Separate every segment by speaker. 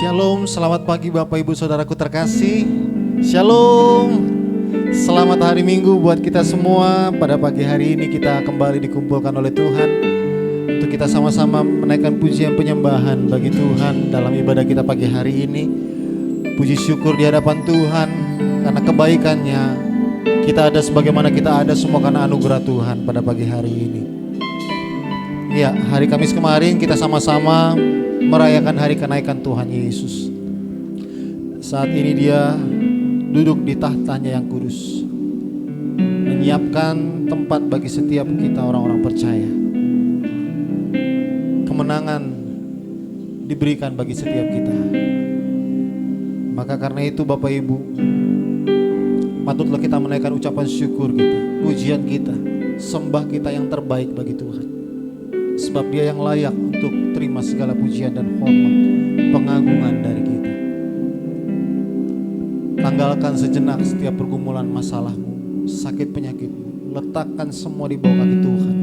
Speaker 1: Shalom, selamat pagi Bapak Ibu Saudaraku terkasih. Shalom, selamat hari Minggu buat kita semua. Pada pagi hari ini kita kembali dikumpulkan oleh Tuhan untuk kita sama-sama menaikkan pujian penyembahan bagi Tuhan dalam ibadah kita pagi hari ini. Puji syukur di hadapan Tuhan karena kebaikannya. Kita ada sebagaimana kita ada semua karena anugerah Tuhan pada pagi hari ini. Ya, hari Kamis kemarin kita sama-sama merayakan hari kenaikan Tuhan Yesus. Saat ini dia duduk di tahtanya yang kudus, menyiapkan tempat bagi setiap kita orang-orang percaya. Kemenangan diberikan bagi setiap kita. Maka karena itu Bapak Ibu, patutlah kita menaikkan ucapan syukur kita, pujian kita, sembah kita yang terbaik bagi Tuhan. Sebab dia yang layak untuk terima segala pujian dan hormat, pengagungan dari kita. Tanggalkan sejenak setiap pergumulan masalahmu, sakit penyakitmu, letakkan semua di bawah kaki Tuhan.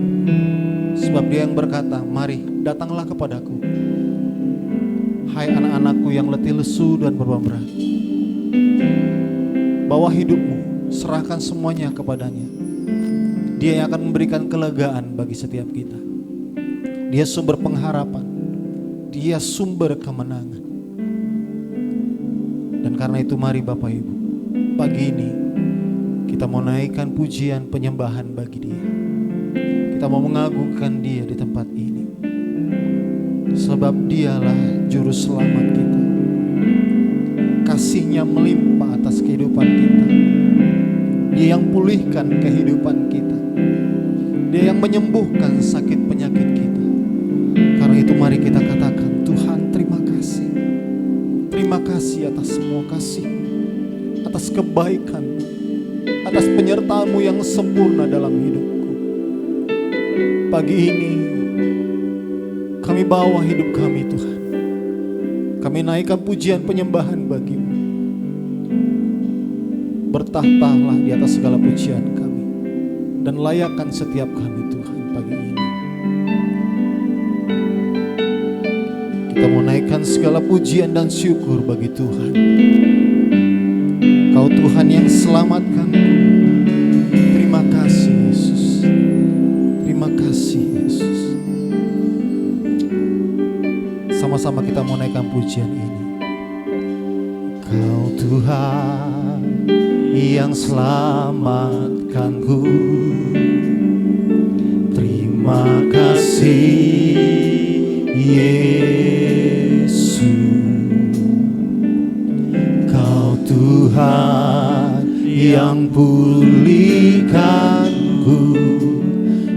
Speaker 1: Sebab dia yang berkata, mari datanglah kepadaku, hai anak-anakku yang letih lesu dan beban berat. Bawa hidupmu, serahkan semuanya kepadanya. Dia yang akan memberikan kelegaan bagi setiap kita. Dia sumber pengharapan, dia sumber kemenangan. Dan karena itu mari Bapak Ibu, pagi ini kita mau naikkan pujian penyembahan bagi dia. Kita mau mengagungkan dia di tempat ini. Sebab dialah juru selamat kita. Kasihnya melimpah atas kehidupan kita. Dia yang pulihkan kehidupan kita. Dia yang menyembuhkan sakit penyakit kita. Karena itu mari kita katakan, Tuhan terima kasih. Terima kasih atas semua kasih, atas kebaikan, atas penyertaan-Mu yang sempurna dalam hidupku. Pagi ini kami bawa hidup kami Tuhan. Kami naikkan pujian penyembahan bagi-Mu. Bertahtalah di atas segala pujian kami dan layakkan setiap kami Tuhan pagi ini. Kita mau naikkan segala pujian dan syukur bagi Tuhan. Kau Tuhan yang selamatkanku. Terima kasih Yesus. Terima kasih Yesus. Sama-sama kita mau naikkan pujian ini. Kau Tuhan yang selamatkanku. Terima kasih Yesus, Kau Tuhan yang pulihkanku.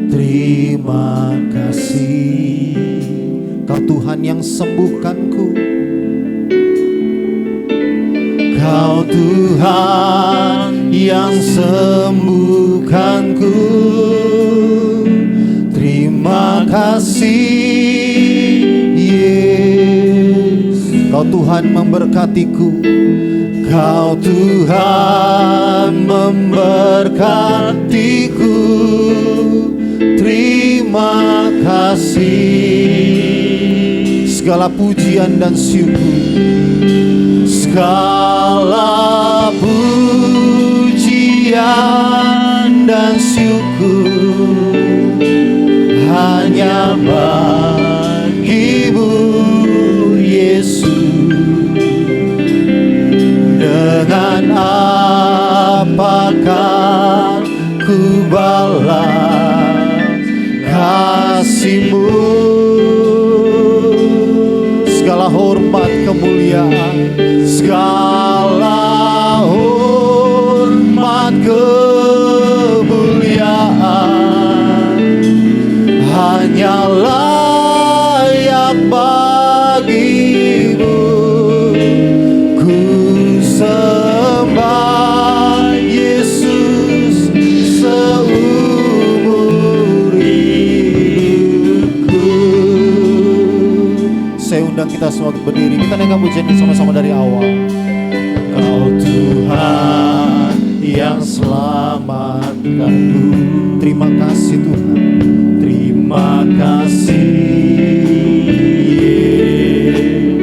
Speaker 1: Terima kasih, Kau Tuhan yang sembuhkanku. Kau Tuhan yang sembuhkanku. Terima kasih Yesus, Kau Tuhan memberkatiku. Kau Tuhan memberkatiku. Terima kasih. Segala pujian dan syukur, segala pujian dan syukur hanya bagi-Mu Yesus. Dengan apakah ku balas kasih-Mu? Segala hormat kemuliaan, segala hormat kemuliaan hanya layak bagi-Mu. Ku sembah Yesus seumur hidupku. Saya undang kita semua berdiri. Kita naikkan pujian ini sama-sama dari awal. Kau Tuhan yang selamatkanku. Terima kasih Tuhan. Terima kasih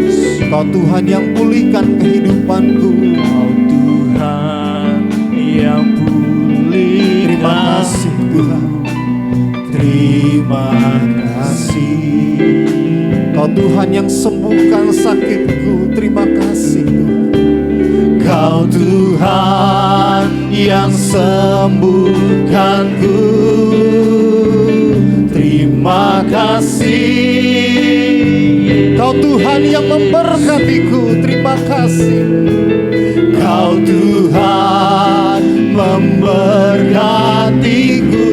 Speaker 1: Yesus. Kau Tuhan yang pulihkan kehidupanku.
Speaker 2: Kau Tuhan yang pulihkan.
Speaker 1: Terima kasih Tuhan. Terima kasih. Kau Tuhan yang sembuhkan sakitku. Terima kasih Tuhan. Kau Tuhan yang sembuhkanku. Terima kasih. Kau Tuhan yang memberkatiku. Terima kasih. Kau Tuhan memberkatiku.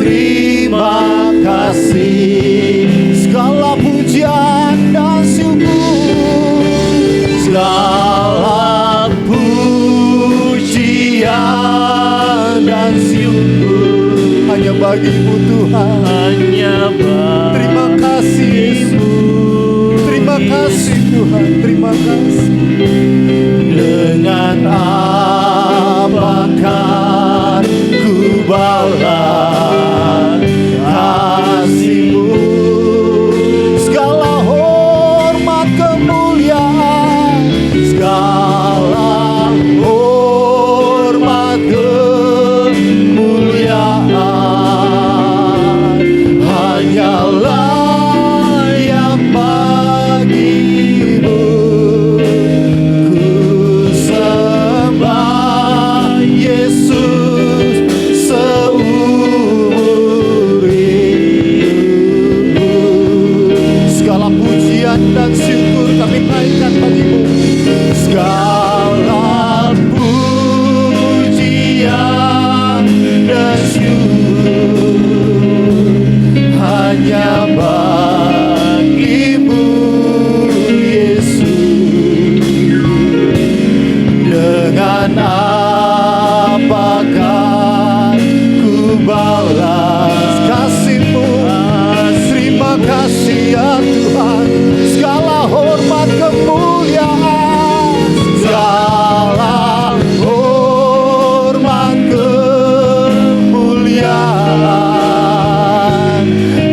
Speaker 1: Terima kasih. Segala pujian dan syukur, segala pujian dan syukur hanya bagimu Tuhan.
Speaker 2: Hanya
Speaker 1: Terima kasih. Terima kasih Tuhan. Terima kasih. Dengan apakah ku balas kasih-Mu? Segala hormat kemuliaan, segala hormat kemuliaan hanyalah yang bagi-Mu. Ku sembah Yesus seumur hidupku. Segala pujian dan syukur kami naikkan bagi-Mu. Segala pujian dan syukur hanya bagi-Mu Yesus. Dengan apakah ku balas kasih-Mu? Terima kasih ya Tuhan. Segala hormat kemuliaan, segala hormat kemuliaan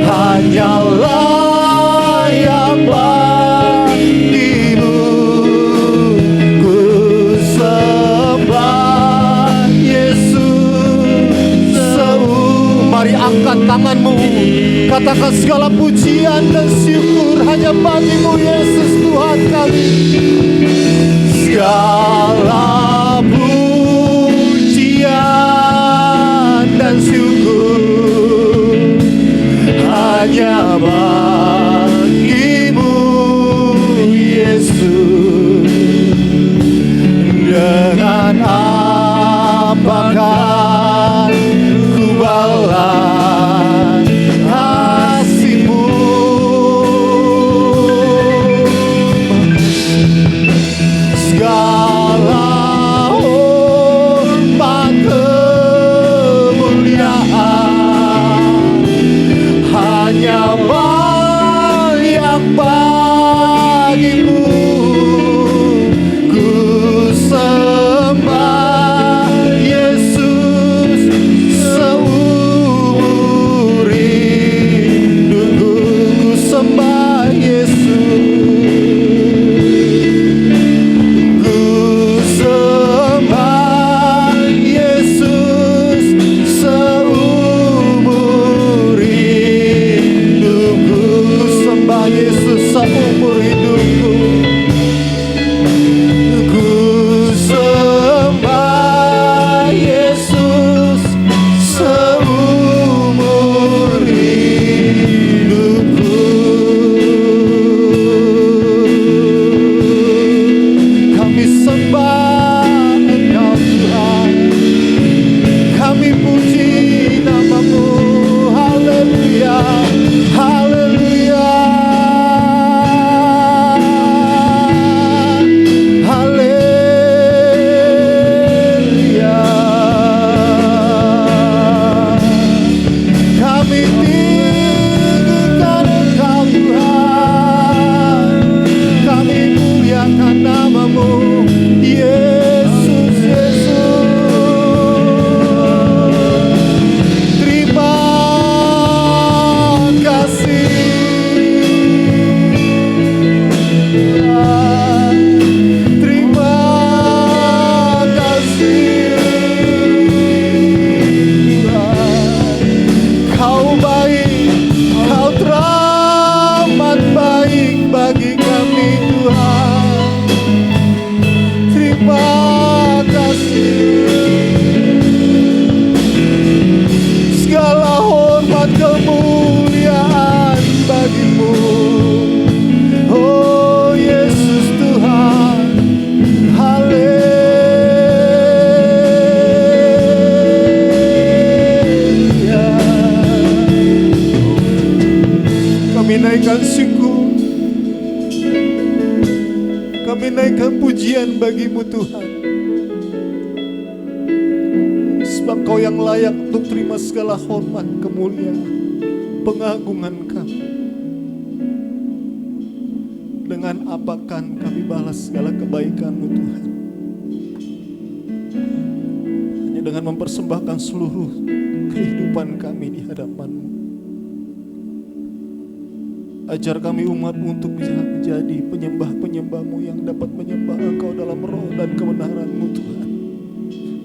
Speaker 1: hanyalah yang bagi-Mu. Ku sembah Yesus seumur. Mari angkat tanganmu, katakan segala pujian dan syukur hanya bagi-Mu Yesus Tuhan kami. Segala pujian dan syukur hanya bagi-Mu Yesus. Dengan apakah ku balas kasih-Mu? Kami naikkan pujian bagi-Mu Tuhan. Sebab Kau yang layak untuk terima segala hormat, kemuliaan, pengagungan kami. Dengan apakan kami balas segala kebaikan-Mu Tuhan? Hanya dengan mempersembahkan seluruh kehidupan kami di hadapan-Mu. Ajar kami umat-Mu untuk bisa menjadi penyembah-penyembah-Mu yang dapat menyembah Engkau dalam roh dan kebenaran-Mu Tuhan.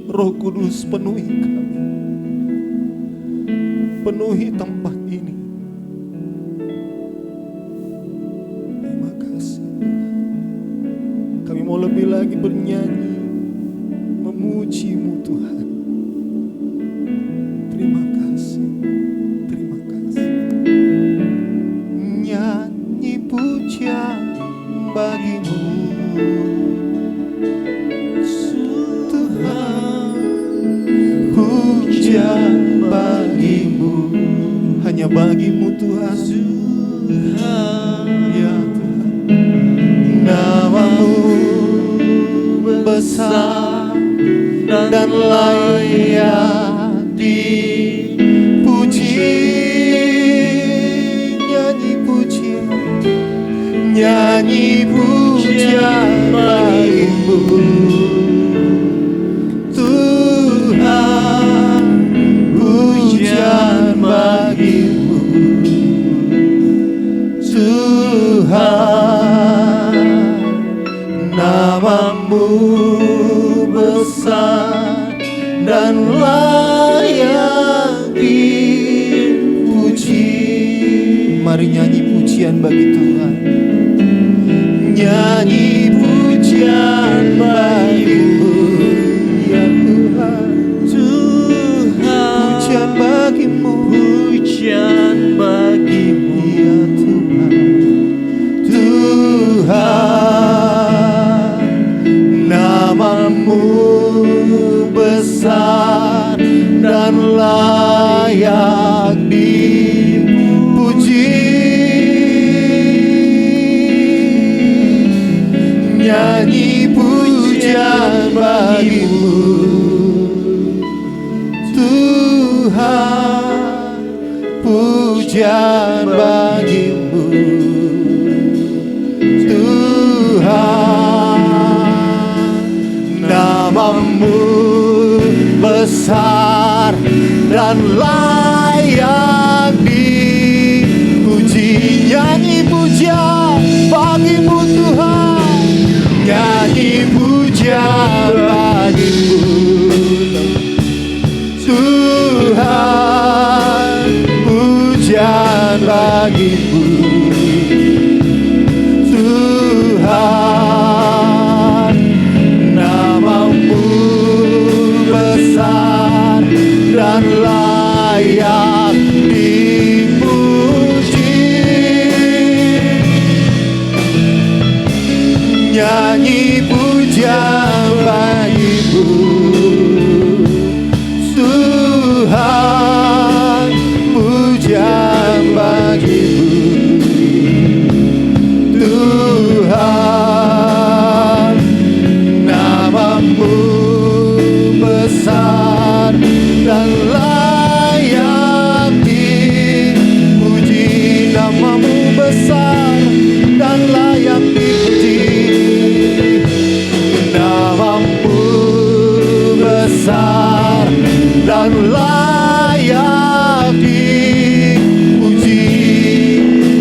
Speaker 1: Roh Kudus penuhi kami, penuhi tempat ini. Terima kasih. Kami mau lebih lagi bernyanyi, memuji-Mu Tuhan. Terima kasih, terima kasih. Nyanyi pujian bagi-Mu Tuhan, pujian bagi-Mu, hanya bagi-Mu Tuhan. Ya Tuhan, nama-Mu besar dan layak dipuji. Nyanyi pujian, nyanyi pujian bagi-Mu Tuhan, pujian bagi-Mu Tuhan. Nama-Mu besar dan layak dipuji. Mari nyanyi pujian bagi Tuhan. Nyanyi pujian bagi-Mu, ya Tuhan.
Speaker 2: Tuhan,
Speaker 1: Pujian bagi-Mu,
Speaker 2: pujian bagi-Mu,
Speaker 1: ya Tuhan. Tuhan, nama-Mu besar dan layak dipuji. Nyanyi pujian bagi-Mu Tuhan, pujian bagi-Mu Tuhan. Nama-Mu besar dan layak dipuji. Nyanyi pujian bagi-Mu Tuhan, nyanyi pujian bagi-Mu Tuhan, pujian bagi-Mu Tuhan. Nama-Mu besar dan layak dipuji. Nyanyi pujian bagi-Mu Tuhan, pujian bagi-Mu Tuhan. Nama-Mu besar dan layak dipuji. Nama-Mu besar dan layak dipuji. Nama-Mu besar dan layak dipuji.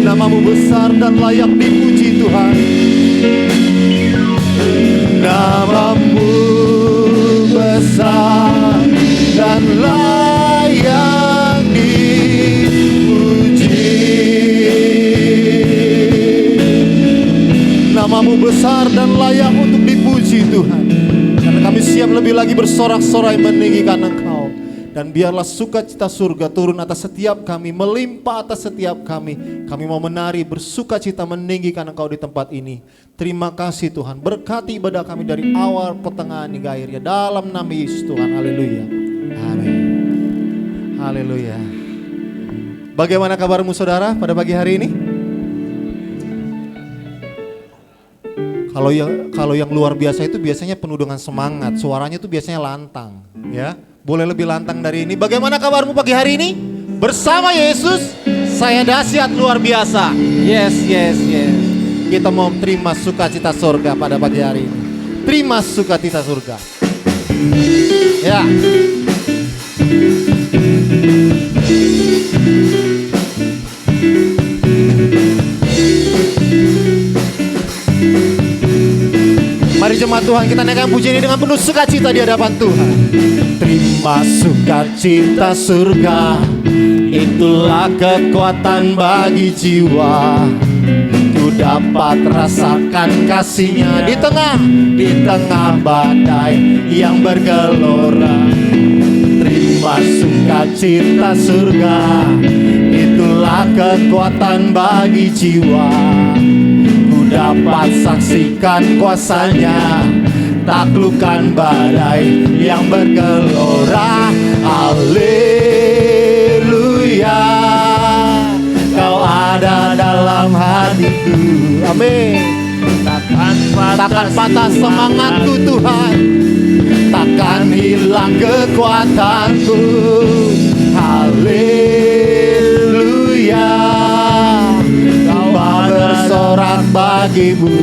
Speaker 1: Nama-Mu besar dan layak dipuji Tuhan. Nama-Mu besar dan layak dipuji. Nama-Mu besar dan layak untuk dipuji Tuhan. Karena kami siap lebih lagi bersorak-sorai meninggikan Engkau. Dan biarlah sukacita surga turun atas setiap kami, melimpah atas setiap kami. Kami mau menari bersukacita meninggikan Engkau di tempat ini. Terima kasih Tuhan, berkati ibadah kami dari awal, pertengahan hingga akhirnya. Dalam nama Yesus Tuhan, haleluya. Amin. Haleluya. Bagaimana kabarmu saudara pada pagi hari ini? Kalau yang luar biasa itu biasanya penuh dengan semangat, suaranya itu biasanya lantang, ya. Boleh lebih lantang dari ini. Bagaimana kabarmu pagi hari ini? Bersama Yesus, saya dahsyat luar biasa. Yes. Kita mau terima sukacita surga pada pagi hari ini. Terima sukacita surga. Ya. Mari jemaat Tuhan, kita naikkan pujian ini dengan penuh sukacita di hadapan Tuhan. Terima sukacita surga, itulah kekuatan bagi jiwa. Ku dapat rasakan kasihnya di tengah badai yang bergelora. Terima sukacita surga, itulah kekuatan bagi jiwa. Dapat saksikan kuasanya, taklukkan badai yang bergelora. Haleluya, Kau ada dalam hatiku. Amin. Takkan patah semangatku Tuhan, takkan hilang kekuatanku. Haleluya, bersorak bagimu,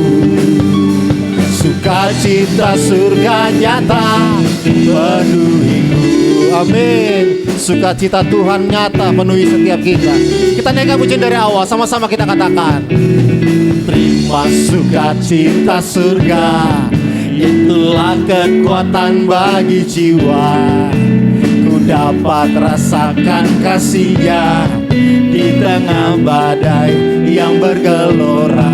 Speaker 1: sukacita surga nyata penuhiku. Amin. Sukacita Tuhan nyata penuhi setiap kita. Kita naikkan pujian dari awal, sama-sama kita katakan. Terima sukacita surga, itulah kekuatan bagi jiwa. Ku dapat rasakan kasihnya di tengah badai yang bergelora.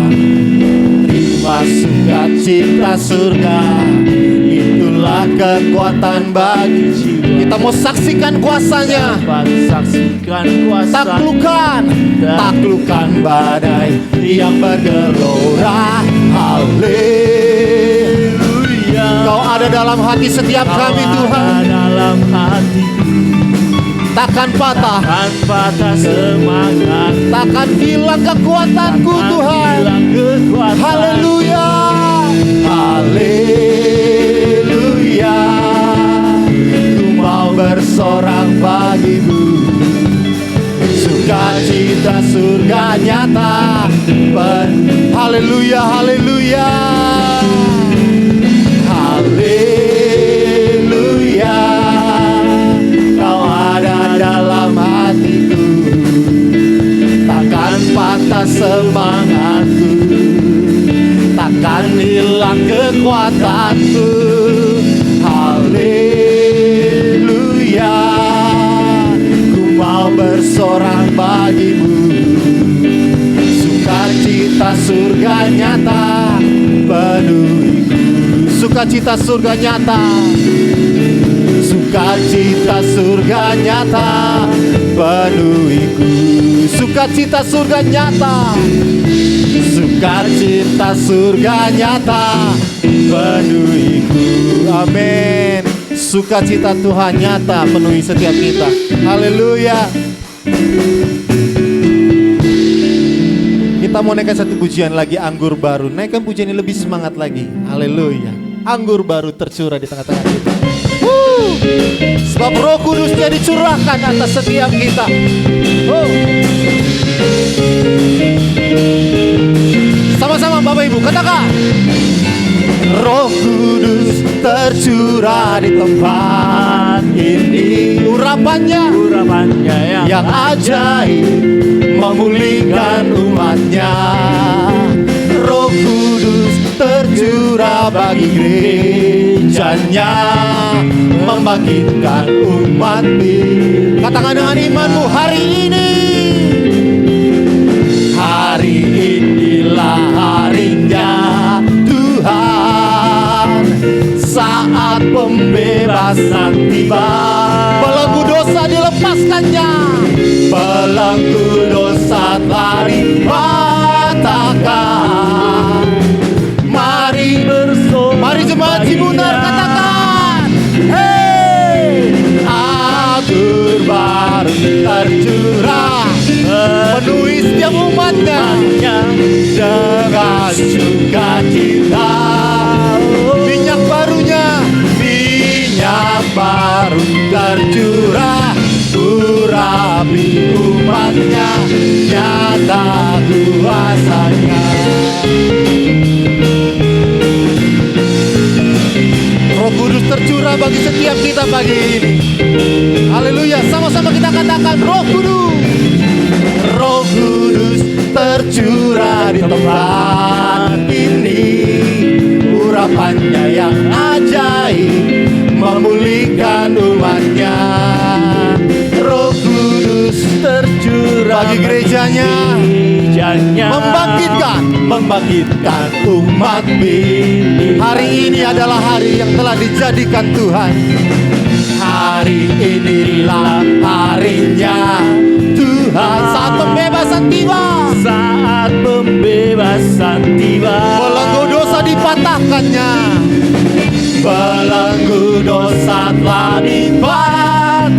Speaker 1: Terima sukacita surga, itulah kekuatan bagi jiwa. Kita mau saksikan kuasanya, taklukkan badai yang bergelora. Haleluya, Kau ada dalam hati setiap kami Tuhan. Dalam hatiku takkan patah semangat, takkan hilang kekuatanku Tuhan. Haleluya, haleluya, ku mau bersorak bagimu, sukacita surga nyata. Haleluya, haleluya, haleluya, Kau ada dalam hatiku, takkan patah semangatku, takkan hilang kekuatanku. Haleluya, ku mau bersorak bagimu, sukacita surga nyata penuhiku. Sukacita surga nyata, sukacita surga nyata penuhiku. Sukacita surga nyata, sukacita surga nyata penuhiku. Amin. Sukacita Tuhan nyata penuhi setiap kita. Haleluya. Kita mau naikkan satu pujian lagi, anggur baru. Naikkan pujian ini lebih semangat lagi. Haleluya. Anggur baru tercurah di tengah-tengah kita. Sebab Roh Kudusnya dicurahkan atas setiap kita. Sama-sama Bapak Ibu katakan. Roh Kudus tercurah di tempat ini. Urapannya yang ajaib memulihkan umatnya. Roh Kudus tercurah bagi gerejanya, membangkitkan umat-Mu. Katakan dengan imanmu, hari ini. Hari inilah harinya Tuhan, saat pembebasan tiba. Belenggu dosa dilepaskannya, belenggu dosa telah dipatahkan. Mari jemaat Cibunar katakan, hey, anggur baru tercurah penuhi setiap umatnya dengan sukacita. Umatnya nyata kuasanya. Roh Kudus tercurah bagi setiap kita pagi ini. Haleluya, sama-sama kita katakan Roh Kudus. Roh Kudus tercurah di tempat ini. Urapannya yang ajaib memulihkan umatnya. Roh Kudus tercurah bagi gerejanya, membangkitkan umat ini. Hari ini adalah hari yang telah dijadikan Tuhan. Hari inilah harinya Tuhan. Saat pembebasan tiba.
Speaker 2: Saat pembebasan tiba.
Speaker 1: Belenggu dosa dipatahkannya. Belenggu dosa telah dipatahkan.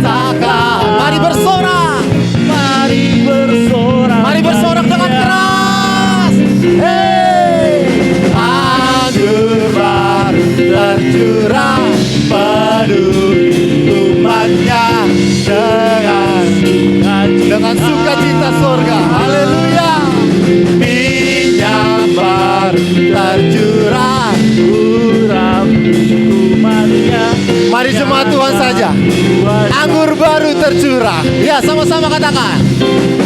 Speaker 1: Mari bersorak.
Speaker 2: Mari bersorak.
Speaker 1: Mari bersorak dengan keras. Hey, anggur baru tercurah penuhi umatnya dengan sukacita surga. Haleluya. Minyak baru tercurah umatnya. Mari jemaat Tuhan saja. Anggur baru tercurah. Ya, sama-sama katakan.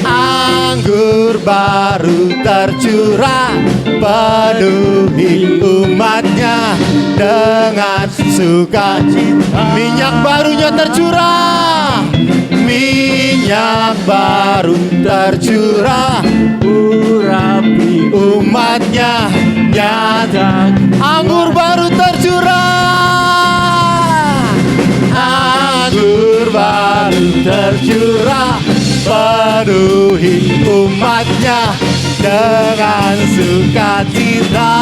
Speaker 1: Anggur baru tercurah penuhi umatnya dengan sukacita. Minyak barunya tercurah. Minyak baru tercurah, urapi umatnya nyata. Anggur baru tercurah. Anggur baru tercurah penuhi umatnya dengan sukacita.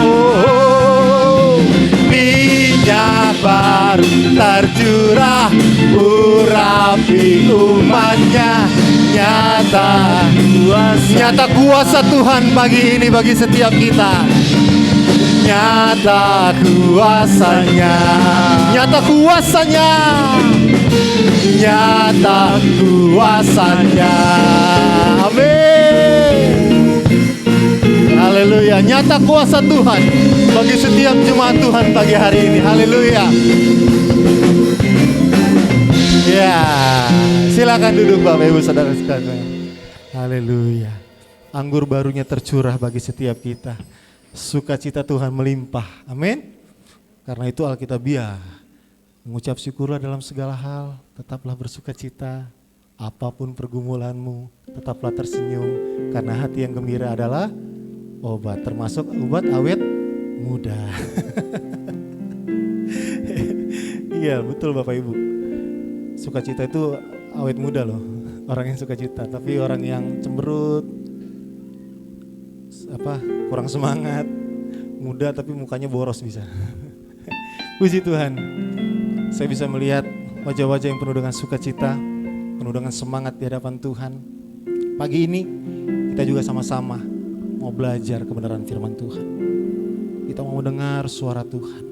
Speaker 1: Oh, minyak baru tercurah, urapi umatnya nyata kuasa Tuhan pagi ini bagi setiap kita. Nyata kuasanya, nyata kuasanya, nyata kuasanya. Amin. Haleluya. Nyata kuasa Tuhan bagi setiap jemaat Tuhan pagi hari ini. Haleluya. Ya, silakan duduk Bapak Ibu Saudara sekalian. Haleluya. Anggur barunya tercurah bagi setiap kita. Sukacita Tuhan melimpah. Amin. Karena itu Alkitabiah mengucap syukurlah dalam segala hal, tetaplah bersukacita. Apapun pergumulanmu, tetaplah tersenyum, karena hati yang gembira adalah obat, termasuk obat awet muda. Iya, betul Bapak Ibu. Sukacita itu awet muda loh. Orang yang sukacita, tapi orang yang cemberut, kurang semangat, muda tapi mukanya boros bisa. Puji Tuhan, saya bisa melihat wajah-wajah yang penuh dengan sukacita, penuh dengan semangat di hadapan Tuhan. Pagi ini kita juga sama-sama mau belajar kebenaran firman Tuhan. Kita mau mendengar suara Tuhan.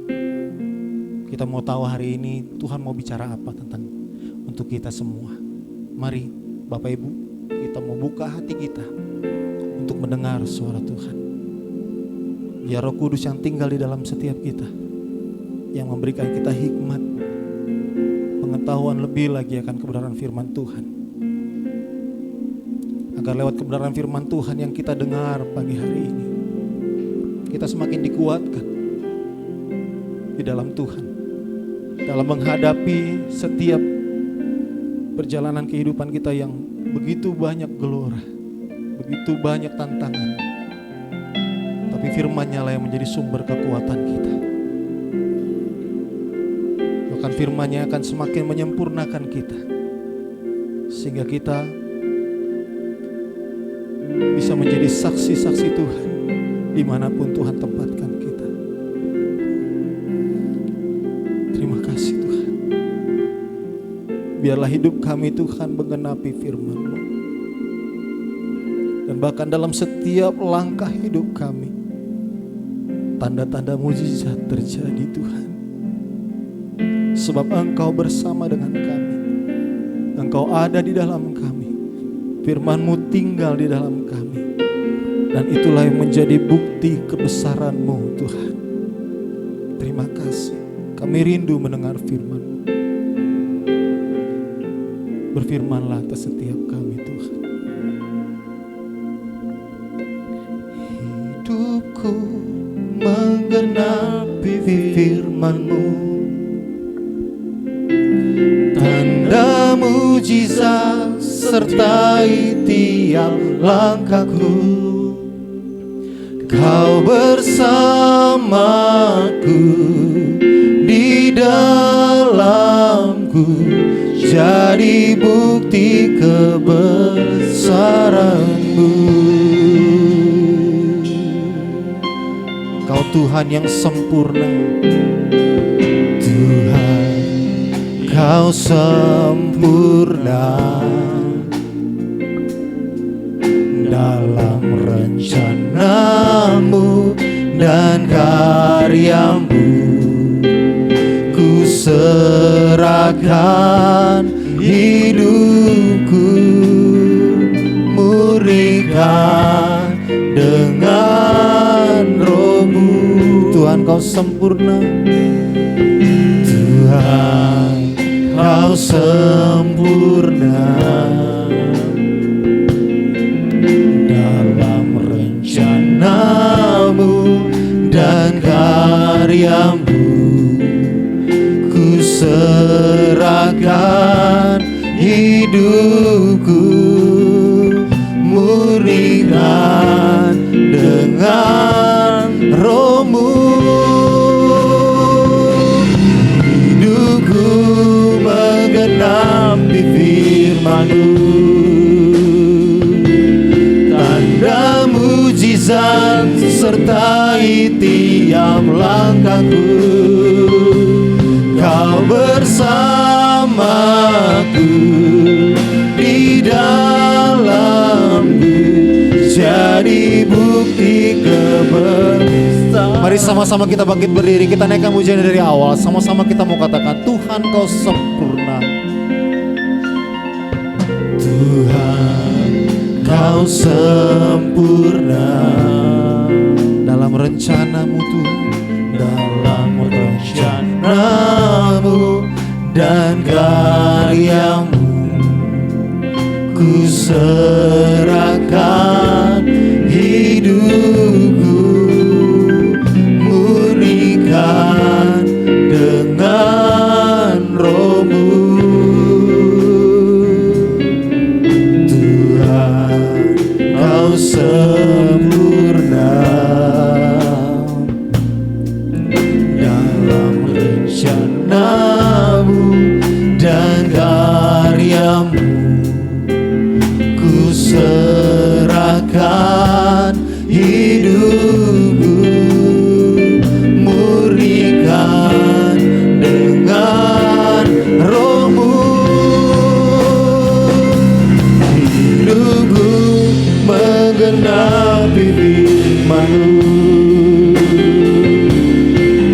Speaker 1: Kita mau tahu hari ini Tuhan mau bicara apa untuk kita semua. Mari Bapak Ibu, kita mau buka hati kita untuk mendengar suara Tuhan. Biar Roh Kudus yang tinggal di dalam setiap kita, yang memberikan kita hikmat, pengetahuan lebih lagi akan kebenaran firman Tuhan. Agar lewat kebenaran firman Tuhan yang kita dengar pagi hari ini, kita semakin dikuatkan di dalam Tuhan, dalam menghadapi setiap perjalanan kehidupan kita yang begitu banyak gelora, begitu banyak tantangan. Tapi firman-Nya lah yang menjadi sumber kekuatan kita. Bahkan firman-Nya akan semakin menyempurnakan kita, sehingga kita bisa menjadi saksi-saksi Tuhan dimanapun Tuhan tempatkan kita. Terima kasih Tuhan. Biarlah hidup kami Tuhan menggenapi firman-Mu. Dan bahkan dalam setiap langkah hidup kami, tanda-tanda mujizat terjadi Tuhan. Sebab Engkau bersama dengan kami. Engkau ada di dalam kami. Firman-Mu tinggal di dalam kami, dan itulah yang menjadi bukti kebesaran-Mu Tuhan. Terima kasih, kami rindu mendengar Firman-Mu. Berfirmanlah atas setiap kami Tuhan. Hidupku menggenapi Firman-Mu, tanda mujizat sertai tiap langkahku. Kau bersamaku, di dalamku, jadi bukti kebesaran-Mu. Kau Tuhan yang sempurna, Tuhan, Kau sempurna dalam rencana-Mu dan karya-Mu. Ku serahkan hidupku, murnikan dengan Roh-Mu. Tuhan, Kau sempurna, Tuhan, Kau sempurna dalam rencana-Mu dan karya-Mu. Ku serahkan hidupku, murnikan dengan Roh-Mu. Hidupku menggenapi Firman-Mu, tanda mujizat sertai tiap langkahku. Kau bersamaku, di dalamku, jadi bukti kebesaran. Mari sama-sama kita bangkit berdiri, kita naikkan pujian dari awal. Sama-sama kita mau katakan, Tuhan Kau sempurna. Tuhan Kau sempurna dalam rencana-Mu Tuhan, dalam rencana-Mu dan karya-Mu. Ku serahkan hidupku, murnikan dengan Roh-Mu. Tuhan Kau sempurna dalam rencana-Mu dan karya-Mu. Ku serahkan hidupku, murnikan dengan Roh-Mu. Hidupku menggenapi Firman-Mu,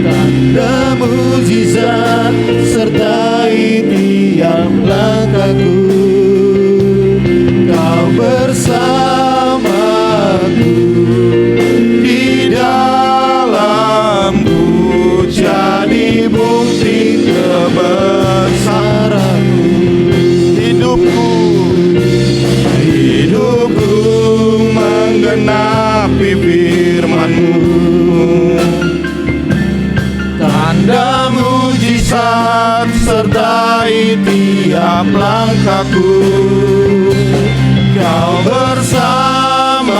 Speaker 1: tanda mujizat sertai tiap langkahku. Kau bersamaku, di dalamku, jadi bukti kebesaran-Mu. Hidupku menggenapi Firman-Mu, tanda mujizat sertai tiap langkahku. Kau bersamaku,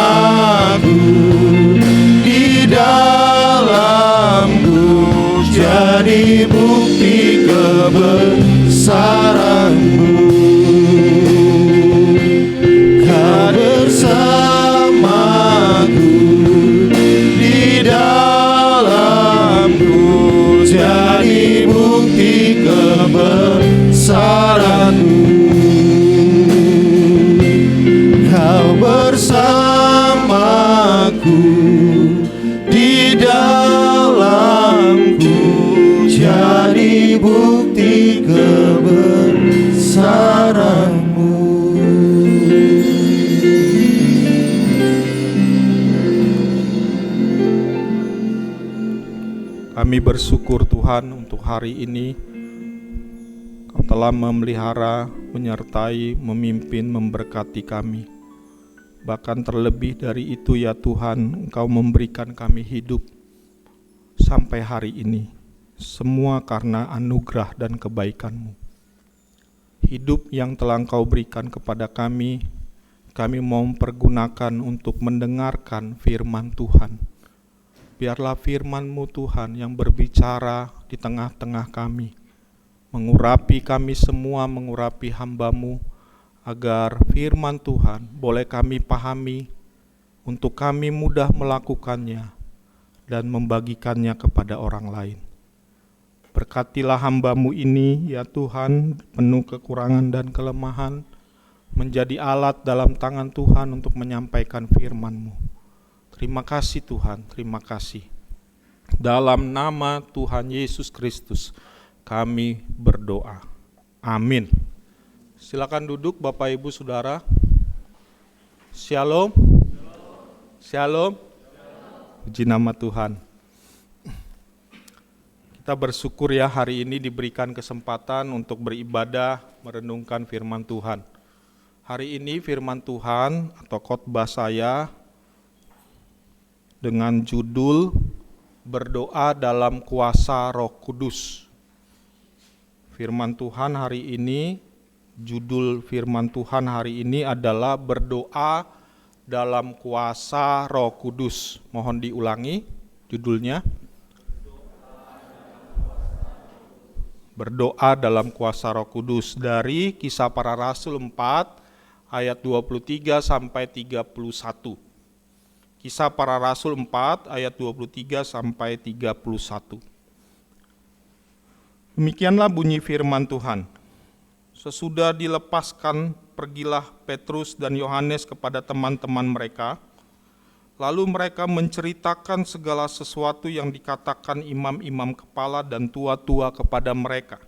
Speaker 1: di dalamku, jadi bukti kebesaran-Mu. Kau bersamaku, di dalamku, jadi bukti kebesaran-Mu.
Speaker 3: Kami bersyukur Tuhan untuk hari ini Kau telah memelihara, menyertai, memimpin, memberkati kami. Bahkan terlebih dari itu ya Tuhan, Engkau memberikan kami hidup sampai hari ini. Semua karena anugerah dan kebaikan-Mu. Hidup yang telah Engkau berikan kepada kami mau mempergunakan untuk mendengarkan firman Tuhan. Biarlah firman-Mu Tuhan yang berbicara di tengah-tengah kami, mengurapi kami semua, mengurapi hamba-Mu, agar firman Tuhan boleh kami pahami, untuk kami mudah melakukannya dan membagikannya kepada orang lain. Berkatilah hamba-Mu ini ya Tuhan, penuh kekurangan dan kelemahan, menjadi alat dalam tangan Tuhan untuk menyampaikan firman-Mu. Terima kasih Tuhan, terima kasih. Dalam nama Tuhan Yesus Kristus kami berdoa. Amin. Silakan duduk Bapak Ibu Saudara. Shalom. Shalom. Puji nama Tuhan. Kita bersyukur ya hari ini diberikan kesempatan untuk beribadah, merenungkan firman Tuhan. Hari ini firman Tuhan atau khotbah saya dengan judul Berdoa dalam Kuasa Roh Kudus. Firman Tuhan hari ini, judul firman Tuhan hari ini adalah Berdoa dalam Kuasa Roh Kudus. Mohon diulangi judulnya. Berdoa dalam Kuasa Roh Kudus, dari Kisah Para Rasul 4 ayat 23 sampai 31. Kisah Para Rasul 4 ayat 23 sampai 31. Demikianlah bunyi firman Tuhan. Sesudah dilepaskan, pergilah Petrus dan Yohanes kepada teman-teman mereka. Lalu mereka menceritakan segala sesuatu yang dikatakan imam-imam kepala dan tua-tua kepada mereka.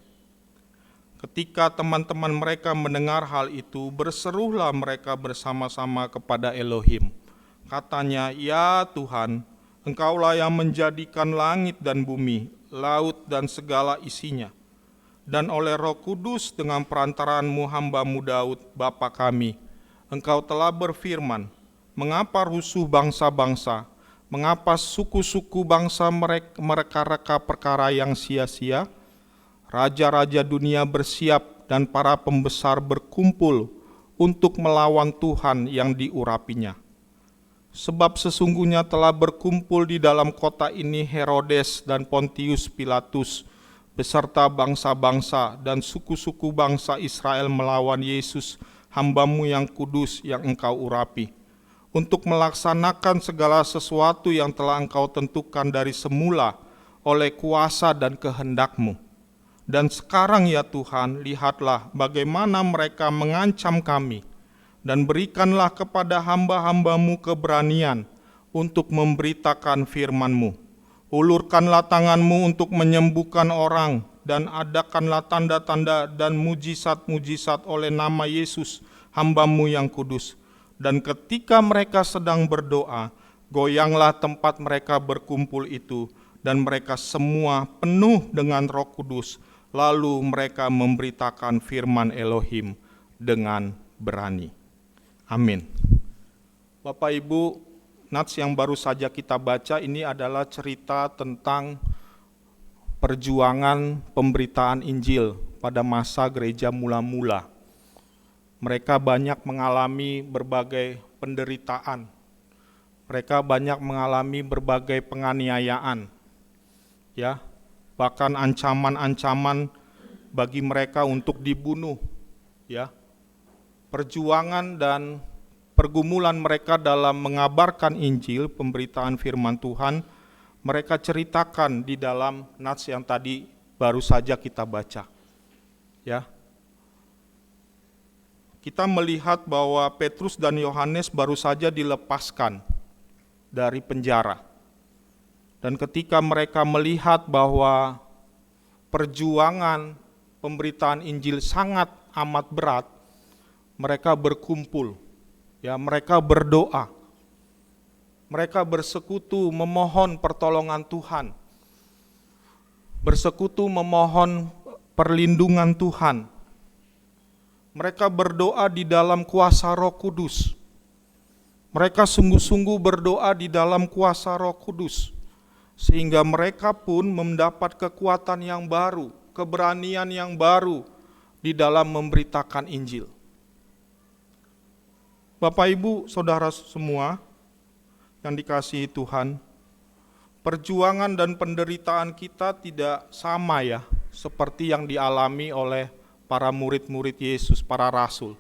Speaker 3: Ketika teman-teman mereka mendengar hal itu, berserulah mereka bersama-sama kepada Elohim. Katanya, "Ya Tuhan, Engkaulah yang menjadikan langit dan bumi, laut dan segala isinya. Dan oleh Roh Kudus dengan perantaraan-Mu hamba-Mu Daud, Bapa kami, Engkau telah berfirman, mengapa rusuh bangsa-bangsa, mengapa suku-suku bangsa mereka-reka perkara yang sia-sia? Raja-raja dunia bersiap dan para pembesar berkumpul untuk melawan Tuhan yang diurapinya. Sebab sesungguhnya telah berkumpul di dalam kota ini Herodes dan Pontius Pilatus beserta bangsa-bangsa dan suku-suku bangsa Israel melawan Yesus, hamba-Mu yang kudus yang Engkau urapi, untuk melaksanakan segala sesuatu yang telah Engkau tentukan dari semula oleh kuasa dan kehendak-Mu. Dan sekarang ya Tuhan, lihatlah bagaimana mereka mengancam kami, dan berikanlah kepada hamba-hamba-Mu keberanian untuk memberitakan firman-Mu. Ulurkanlah tangan-Mu untuk menyembuhkan orang, dan adakanlah tanda-tanda dan mujizat-mujizat oleh nama Yesus, hamba-Mu yang kudus. Dan ketika mereka sedang berdoa, goyanglah tempat mereka berkumpul itu, dan mereka semua penuh dengan Roh Kudus. Lalu mereka memberitakan firman Elohim dengan berani. Amin. Bapak Ibu, nats yang baru saja kita baca ini adalah cerita tentang perjuangan pemberitaan Injil pada masa gereja mula-mula. Mereka banyak mengalami berbagai penderitaan. Mereka banyak mengalami berbagai penganiayaan. Ya, bahkan ancaman-ancaman bagi mereka untuk dibunuh, ya. Perjuangan dan pergumulan mereka dalam mengabarkan Injil, pemberitaan firman Tuhan, mereka ceritakan di dalam nats yang tadi baru saja kita baca. Ya. Kita melihat bahwa Petrus dan Yohanes baru saja dilepaskan dari penjara. Dan ketika mereka melihat bahwa perjuangan pemberitaan Injil sangat amat berat, mereka berkumpul, ya, mereka berdoa, mereka bersekutu memohon pertolongan Tuhan. bersekutu memohon perlindungan Tuhan. Mereka berdoa di dalam kuasa Roh Kudus. Mereka sungguh-sungguh berdoa di dalam kuasa Roh Kudus, sehingga mereka pun mendapat kekuatan yang baru, keberanian yang baru di dalam memberitakan Injil. Bapak, Ibu, Saudara semua yang dikasihi Tuhan, perjuangan dan penderitaan kita tidak sama ya, seperti yang dialami oleh para murid-murid Yesus, para rasul.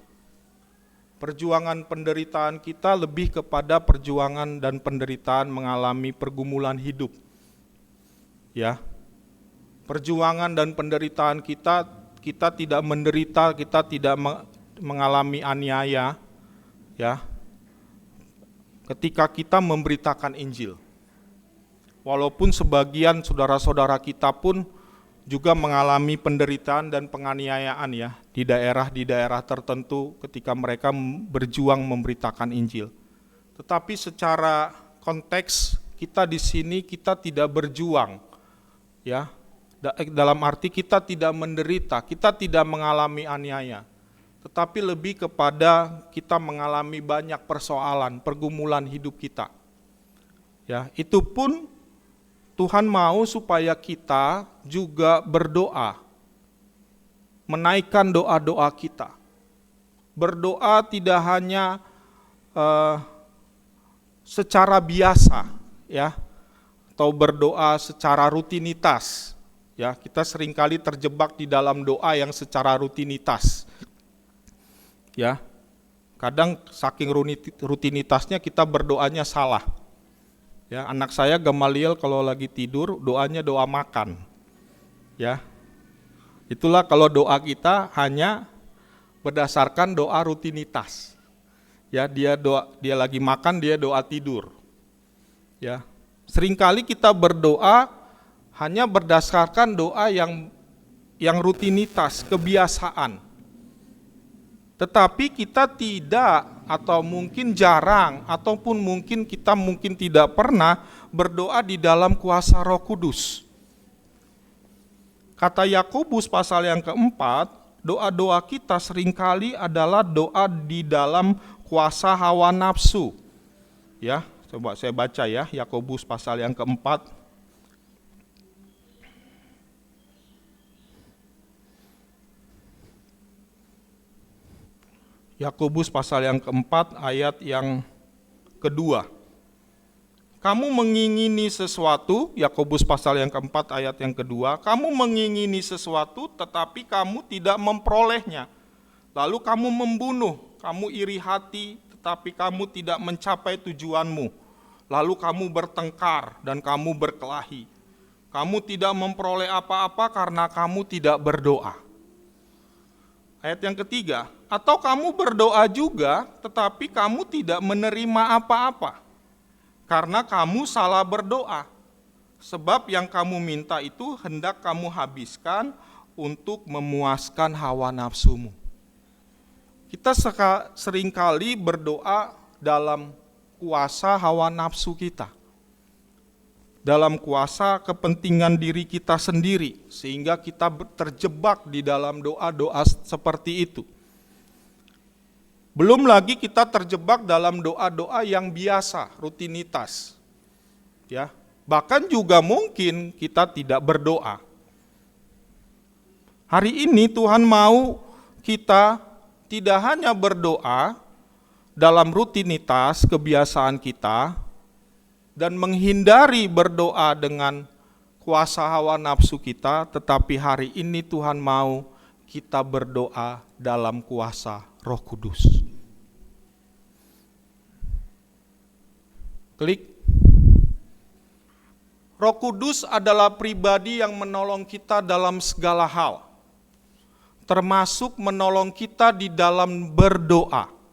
Speaker 3: Perjuangan penderitaan kita lebih kepada perjuangan dan penderitaan mengalami pergumulan hidup. Ya. Perjuangan dan penderitaan kita tidak menderita, kita tidak mengalami aniaya, ya. Ketika kita memberitakan Injil. Walaupun sebagian saudara-saudara kita pun juga mengalami penderitaan dan penganiayaan ya di daerah tertentu ketika mereka berjuang memberitakan Injil. Tetapi secara konteks kita di sini kita tidak berjuang ya. Dalam arti kita tidak menderita, kita tidak mengalami aniaya. Tetapi lebih kepada kita mengalami banyak persoalan, pergumulan hidup kita. Ya, itu pun Tuhan mau supaya kita juga berdoa, menaikkan doa-doa kita. Berdoa tidak hanya secara biasa, ya, atau berdoa secara rutinitas. Ya, kita seringkali terjebak di dalam doa yang secara rutinitas. Ya, kadang saking rutinitasnya kita berdoanya salah. Ya, anak saya Gamaliel kalau lagi tidur doanya doa makan. Ya. Itulah kalau doa kita hanya berdasarkan doa rutinitas. Ya, dia lagi makan, dia doa tidur. Ya. Seringkali kita berdoa hanya berdasarkan doa yang rutinitas, kebiasaan. Tetapi kita tidak, atau mungkin jarang, ataupun mungkin kita tidak pernah berdoa di dalam kuasa Roh Kudus. Kata Yakobus pasal yang keempat, doa-doa kita seringkali adalah doa di dalam kuasa hawa nafsu. Ya, coba saya baca ya, Yakobus pasal yang keempat. Yakobus pasal yang keempat ayat yang kedua. Kamu mengingini sesuatu, Yakobus pasal yang keempat ayat yang kedua, kamu mengingini sesuatu tetapi kamu tidak memperolehnya. Lalu kamu membunuh, kamu iri hati tetapi kamu tidak mencapai tujuanmu. Lalu kamu bertengkar dan kamu berkelahi. Kamu tidak memperoleh apa-apa karena kamu tidak berdoa. Ayat yang ketiga, atau kamu berdoa juga tetapi kamu tidak menerima apa-apa karena kamu salah berdoa. Sebab yang kamu minta itu hendak kamu habiskan untuk memuaskan hawa nafsumu. Kita seringkali berdoa dalam kuasa hawa nafsu kita. Dalam kuasa kepentingan diri kita sendiri, sehingga kita terjebak di dalam doa-doa seperti itu. Belum lagi kita terjebak dalam doa-doa yang biasa, rutinitas. Ya, bahkan juga mungkin kita tidak berdoa. Hari ini Tuhan mau kita tidak hanya berdoa dalam rutinitas kebiasaan kita, dan menghindari berdoa dengan kuasa hawa nafsu kita, tetapi hari ini Tuhan mau kita berdoa dalam kuasa Roh Kudus. Klik. Roh Kudus adalah pribadi yang menolong kita dalam segala hal, termasuk menolong kita di dalam berdoa.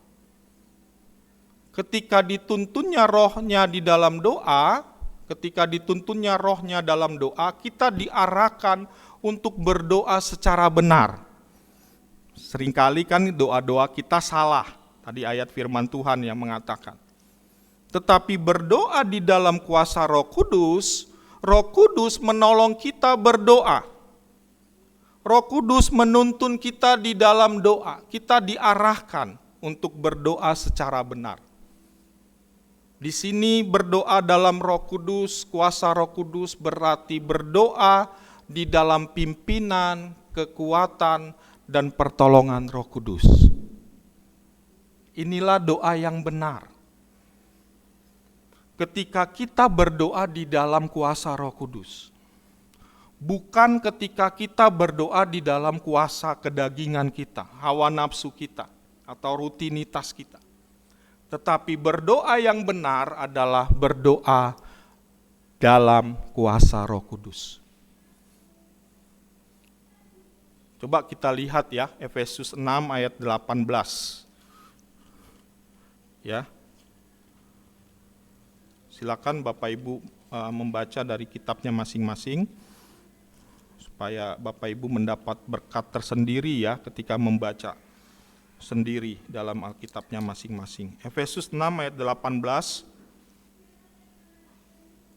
Speaker 3: Ketika dituntunnya rohnya di dalam doa, kita diarahkan untuk berdoa secara benar. Seringkali kan doa-doa kita salah, tadi ayat firman Tuhan yang mengatakan. Tetapi berdoa di dalam kuasa Roh Kudus, Roh Kudus menolong kita berdoa. Roh Kudus menuntun kita di dalam doa. Kita diarahkan untuk berdoa secara benar. Di sini berdoa dalam Roh Kudus, kuasa Roh Kudus berarti berdoa di dalam pimpinan, kekuatan, dan pertolongan Roh Kudus. Inilah doa yang benar. Ketika kita berdoa di dalam kuasa Roh Kudus, bukan ketika kita berdoa di dalam kuasa kedagingan kita, hawa nafsu kita, atau rutinitas kita. Tetapi berdoa yang benar adalah berdoa dalam kuasa Roh Kudus. Coba kita lihat ya, Efesus 6 ayat 18. Ya. Silakan Bapak Ibu membaca dari kitabnya masing-masing, supaya Bapak Ibu mendapat berkat tersendiri ya ketika membaca sendiri dalam Alkitabnya masing-masing. Efesus 6 ayat 18.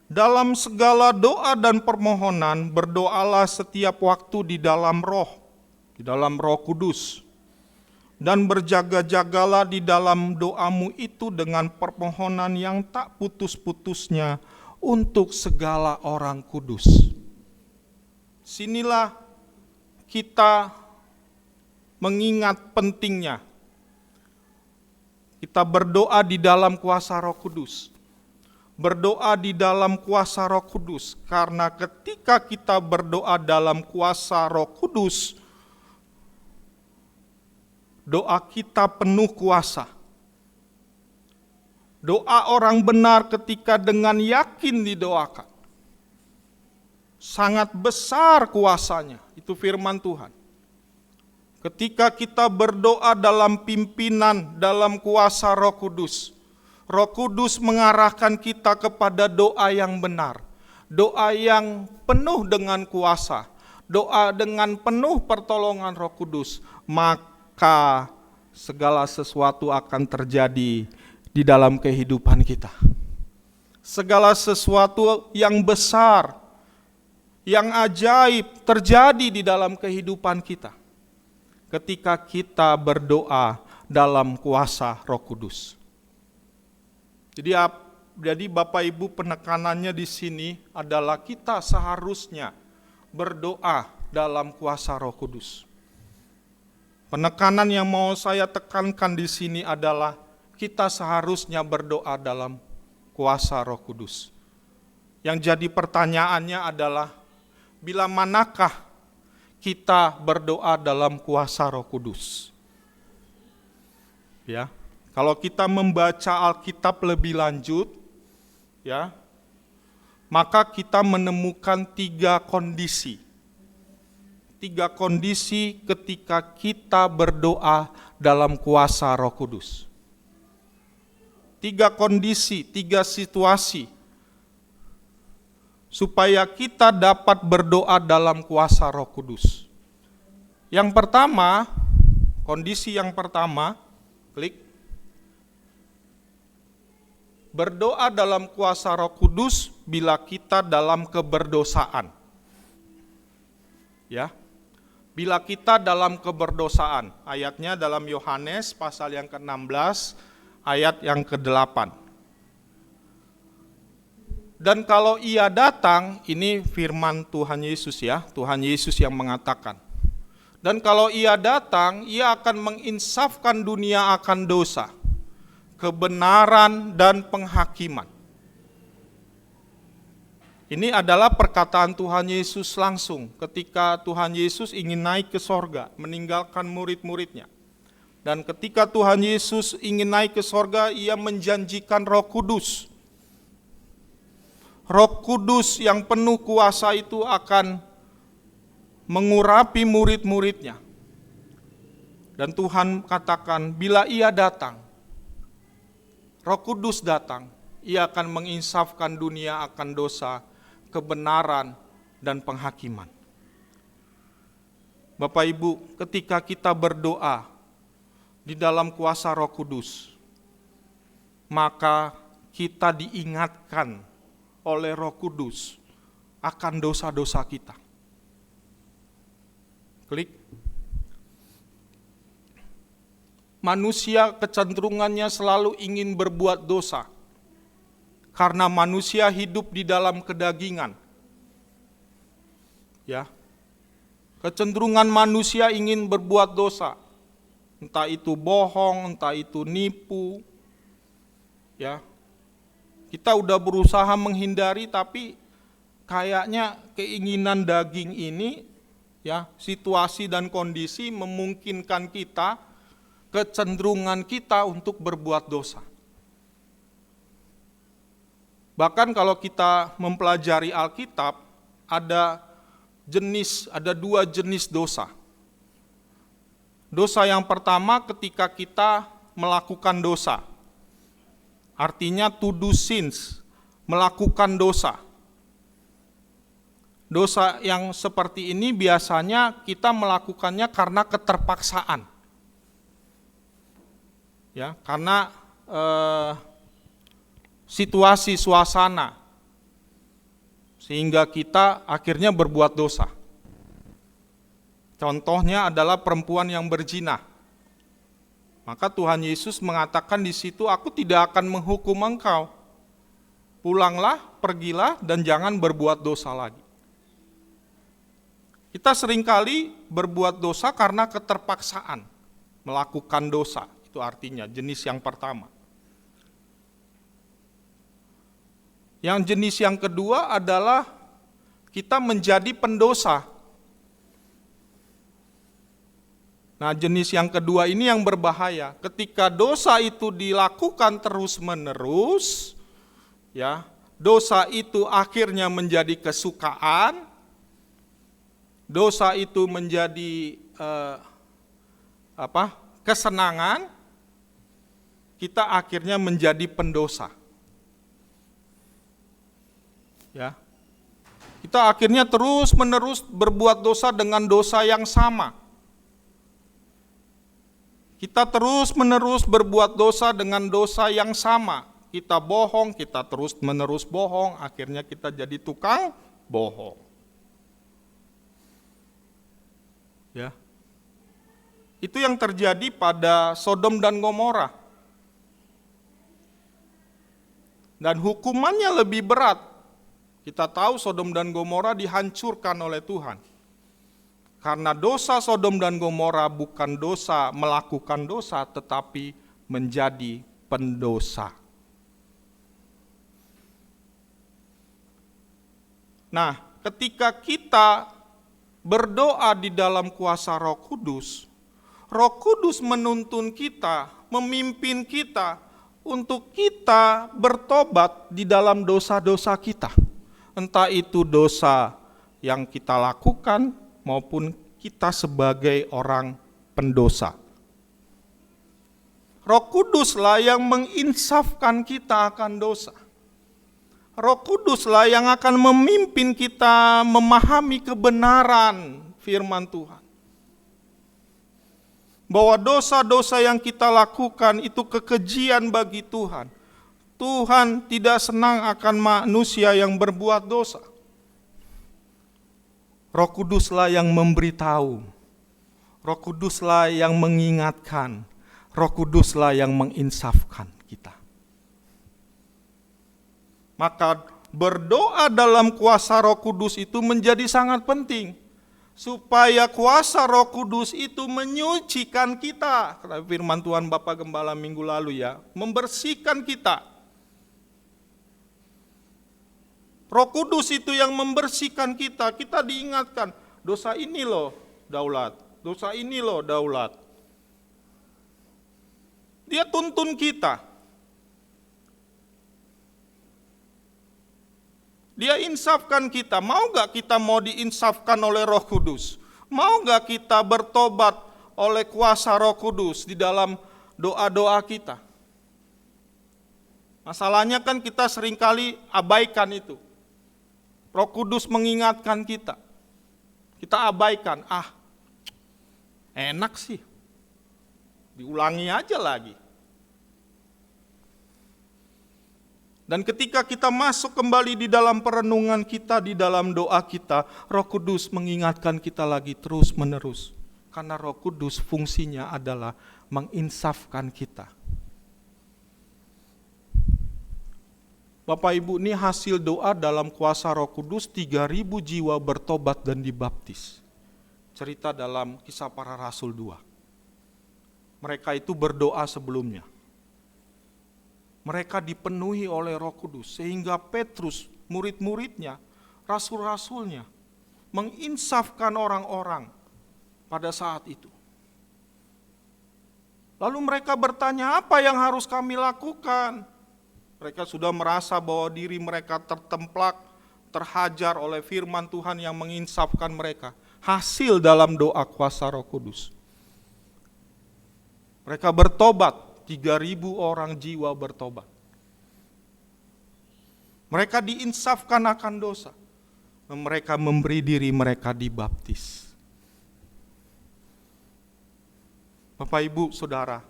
Speaker 3: Dalam segala doa dan permohonan berdoalah setiap waktu di dalam Roh Kudus. Dan berjaga-jagalah di dalam doamu itu dengan permohonan yang tak putus-putusnya untuk segala orang kudus. Sinilah kita mengingat pentingnya kita berdoa di dalam kuasa Roh Kudus. Berdoa di dalam kuasa Roh Kudus, karena ketika kita berdoa dalam kuasa Roh Kudus, doa kita penuh kuasa. Doa orang benar ketika dengan yakin didoakan, sangat besar kuasanya, itu firman Tuhan. Ketika kita berdoa dalam pimpinan, dalam kuasa Roh Kudus, Roh Kudus mengarahkan kita kepada doa yang benar, doa yang penuh dengan kuasa, doa dengan penuh pertolongan Roh Kudus, maka segala sesuatu akan terjadi di dalam kehidupan kita. Segala sesuatu yang besar, yang ajaib terjadi di dalam kehidupan kita ketika kita berdoa dalam kuasa Roh Kudus. Jadi Bapak Ibu, penekanannya di sini adalah kita seharusnya berdoa dalam kuasa Roh Kudus. Penekanan yang mau saya tekankan di sini adalah kita seharusnya berdoa dalam kuasa Roh Kudus. Yang jadi pertanyaannya adalah, bila manakah kita berdoa dalam kuasa Roh Kudus? Ya, kalau kita membaca Alkitab lebih lanjut, ya, maka kita menemukan 3 kondisi. 3 kondisi ketika kita berdoa dalam kuasa Roh Kudus. 3 kondisi, 3 situasi supaya kita dapat berdoa dalam kuasa Roh Kudus. Yang pertama, kondisi yang pertama, klik. Berdoa dalam kuasa Roh Kudus bila kita dalam keberdosaan. Ya. Bila kita dalam keberdosaan, ayatnya dalam Yohanes pasal yang ke-16, ayat yang ke-8. Dan kalau Ia datang, ini firman Tuhan Yesus ya, Tuhan Yesus yang mengatakan. Dan kalau Ia datang, Ia akan menginsafkan dunia akan dosa, kebenaran dan penghakiman. Ini adalah perkataan Tuhan Yesus langsung ketika Tuhan Yesus ingin naik ke sorga, meninggalkan murid-muridnya. Dan ketika Tuhan Yesus ingin naik ke sorga, Ia menjanjikan Roh Kudus. Roh Kudus yang penuh kuasa itu akan mengurapi murid-muridnya. Dan Tuhan katakan, bila Ia datang, Roh Kudus datang, Ia akan menginsafkan dunia akan dosa, kebenaran, dan penghakiman. Bapak Ibu, ketika kita berdoa di dalam kuasa Roh Kudus, maka kita diingatkan oleh Roh Kudus akan dosa-dosa kita. Klik. Manusia kecenderungannya selalu ingin berbuat dosa, karena manusia hidup di dalam kedagingan. Ya, kecenderungan manusia ingin berbuat dosa, entah itu bohong, entah itu nipu. Ya, kita udah berusaha menghindari, tapi kayaknya keinginan daging ini, ya, situasi dan kondisi memungkinkan kita, kecenderungan kita untuk berbuat dosa. Bahkan kalau kita mempelajari Alkitab, ada dua jenis dosa. Dosa yang pertama ketika kita melakukan dosa. Artinya to do sins, melakukan dosa. Dosa yang seperti ini biasanya kita melakukannya karena keterpaksaan. Ya, karena situasi, suasana, sehingga kita akhirnya berbuat dosa. Contohnya adalah perempuan yang berzina. Maka Tuhan Yesus mengatakan di situ, aku tidak akan menghukum engkau. Pulanglah, pergilah, dan jangan berbuat dosa lagi. Kita seringkali berbuat dosa karena keterpaksaan, melakukan dosa. Itu artinya jenis yang pertama. Yang jenis yang kedua adalah kita menjadi pendosa. Nah, jenis yang kedua ini yang berbahaya. Ketika dosa itu dilakukan terus-menerus, ya, dosa itu akhirnya menjadi kesukaan, dosa itu menjadi kesenangan, kita akhirnya menjadi pendosa. Ya. Kita akhirnya terus-menerus berbuat dosa dengan dosa yang sama. Kita terus-menerus berbuat dosa dengan dosa yang sama. Kita bohong, kita terus-menerus bohong, akhirnya kita jadi tukang bohong. Ya. Itu yang terjadi pada Sodom dan Gomora. Dan hukumannya lebih berat. Kita tahu Sodom dan Gomora dihancurkan oleh Tuhan. Karena dosa Sodom dan Gomora bukan dosa melakukan dosa, tetapi menjadi pendosa. Nah, ketika kita berdoa di dalam kuasa Roh Kudus menuntun kita, memimpin kita untuk kita bertobat di dalam dosa-dosa kita. Entah itu dosa yang kita lakukan maupun kita sebagai orang pendosa. Roh Kuduslah yang menginsafkan kita akan dosa. Roh Kuduslah yang akan memimpin kita memahami kebenaran firman Tuhan. Bahwa dosa-dosa yang kita lakukan itu kekejian bagi Tuhan. Tuhan tidak senang akan manusia yang berbuat dosa. Roh Kuduslah yang memberitahu. Roh Kuduslah yang mengingatkan. Roh Kuduslah yang menginsafkan kita. Maka berdoa dalam kuasa Roh Kudus itu menjadi sangat penting. Supaya kuasa Roh Kudus itu menyucikan kita. Firman Tuhan Bapak Gembala minggu lalu ya, membersihkan kita. Roh Kudus itu yang membersihkan kita. Kita diingatkan, dosa ini loh daulat, dosa ini loh daulat. Dia tuntun kita. Dia insafkan kita. Mau gak kita mau diinsafkan oleh Roh Kudus? Mau gak kita bertobat oleh kuasa Roh Kudus di dalam doa-doa kita? Masalahnya kan kita seringkali abaikan itu. Roh Kudus mengingatkan kita. Kita abaikan, enak sih. Diulangi aja lagi. Dan ketika kita masuk kembali di dalam perenungan kita, di dalam doa kita, Roh Kudus mengingatkan kita lagi terus menerus. Karena Roh Kudus fungsinya adalah menginsafkan kita. Bapak Ibu, ini hasil doa dalam kuasa Roh Kudus, 3.000 jiwa bertobat dan dibaptis. Cerita dalam Kisah Para Rasul 2. Mereka itu berdoa sebelumnya. Mereka dipenuhi oleh Roh Kudus, sehingga Petrus, murid-muridnya, rasul-rasulnya, menginsafkan orang-orang pada saat itu. Lalu mereka bertanya, apa yang harus kami lakukan? Mereka sudah merasa bahwa diri mereka tertemplak, terhajar oleh firman Tuhan yang menginsafkan mereka. Hasil dalam doa kuasa Roh Kudus. Mereka bertobat. 3.000 orang jiwa bertobat. Mereka diinsafkan akan dosa. Mereka memberi diri mereka dibaptis. Bapak, Ibu, Saudara,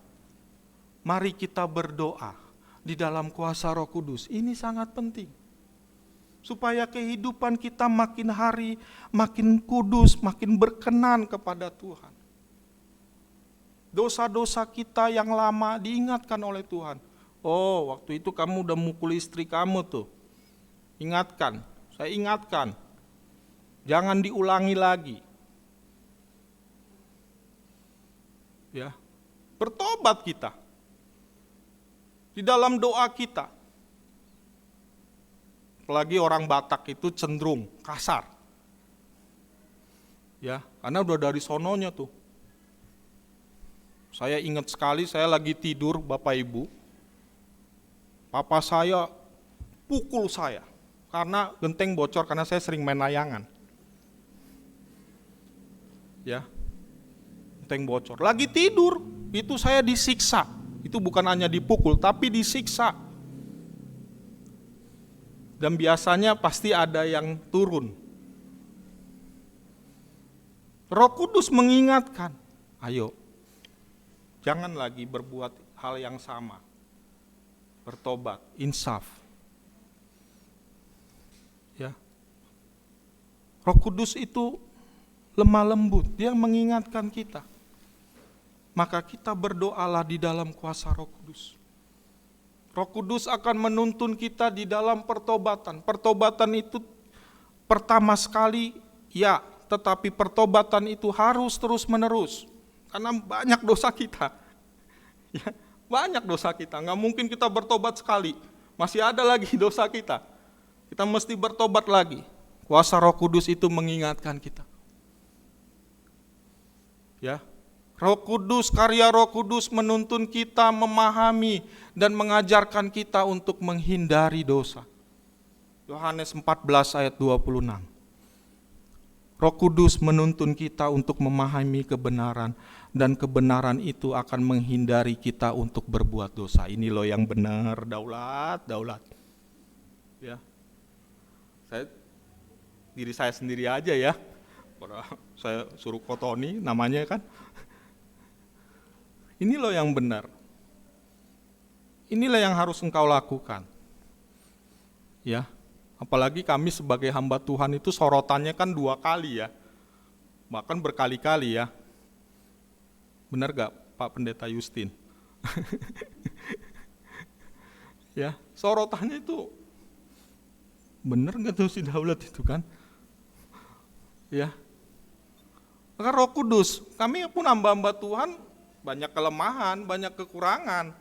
Speaker 3: mari kita berdoa di dalam kuasa Roh Kudus. Ini sangat penting. Supaya kehidupan kita makin hari, makin kudus, makin berkenan kepada Tuhan. Dosa-dosa kita yang lama diingatkan oleh Tuhan. Oh, waktu itu kamu udah mukul istri kamu tuh. Ingatkan, saya ingatkan. Jangan diulangi lagi. Ya, bertobat kita. Di dalam doa kita. Apalagi orang Batak itu cenderung kasar. Ya, karena udah dari sononya tuh. Saya ingat sekali, saya lagi tidur, Bapak Ibu. Papa saya pukul saya karena genteng bocor, karena saya sering main layangan. Ya, genteng bocor. Lagi tidur, itu saya disiksa. Itu bukan hanya dipukul, tapi disiksa. Dan biasanya pasti ada yang turun. Roh Kudus mengingatkan, ayo. Jangan lagi berbuat hal yang sama. Bertobat, insaf. Ya. Roh Kudus itu lemah lembut, dia mengingatkan kita. Maka kita berdoalah di dalam kuasa Roh Kudus. Roh Kudus akan menuntun kita di dalam pertobatan. Pertobatan itu pertama sekali, ya, tetapi pertobatan itu harus terus menerus. Karena banyak dosa kita, ya, banyak dosa kita. Nggak mungkin kita bertobat sekali, masih ada lagi dosa kita. Kita mesti bertobat lagi. Kuasa Roh Kudus itu mengingatkan kita. Ya, Roh Kudus, karya Roh Kudus menuntun kita memahami dan mengajarkan kita untuk menghindari dosa. Yohanes 14 ayat 26. Roh Kudus menuntun kita untuk memahami kebenaran, dan kebenaran itu akan menghindari kita untuk berbuat dosa. Ini loh yang benar, daulat. Ya, diri saya sendiri aja ya, saya suruh kotoni namanya kan. Ini loh yang benar. Inilah yang harus engkau lakukan. Ya. Apalagi kami sebagai hamba Tuhan itu sorotannya kan 2 kali ya, bahkan berkali-kali ya. Benar gak Pak Pendeta Justin? Ya, sorotannya itu benar gak tuh si Daulat itu kan? Ya, maka Roh Kudus, kami pun hamba-hamba Tuhan banyak kelemahan, banyak kekurangan.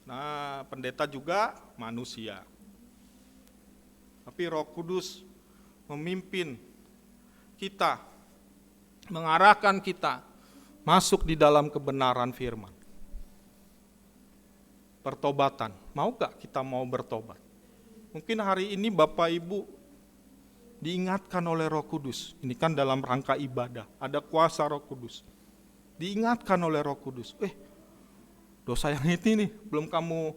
Speaker 3: Nah, pendeta juga manusia. Tapi Roh Kudus memimpin kita, mengarahkan kita masuk di dalam kebenaran firman. Pertobatan, mau gak kita mau bertobat? Mungkin hari ini Bapak Ibu diingatkan oleh Roh Kudus. Ini kan dalam rangka ibadah, ada kuasa Roh Kudus. Diingatkan oleh Roh Kudus, dosa yang ini nih belum kamu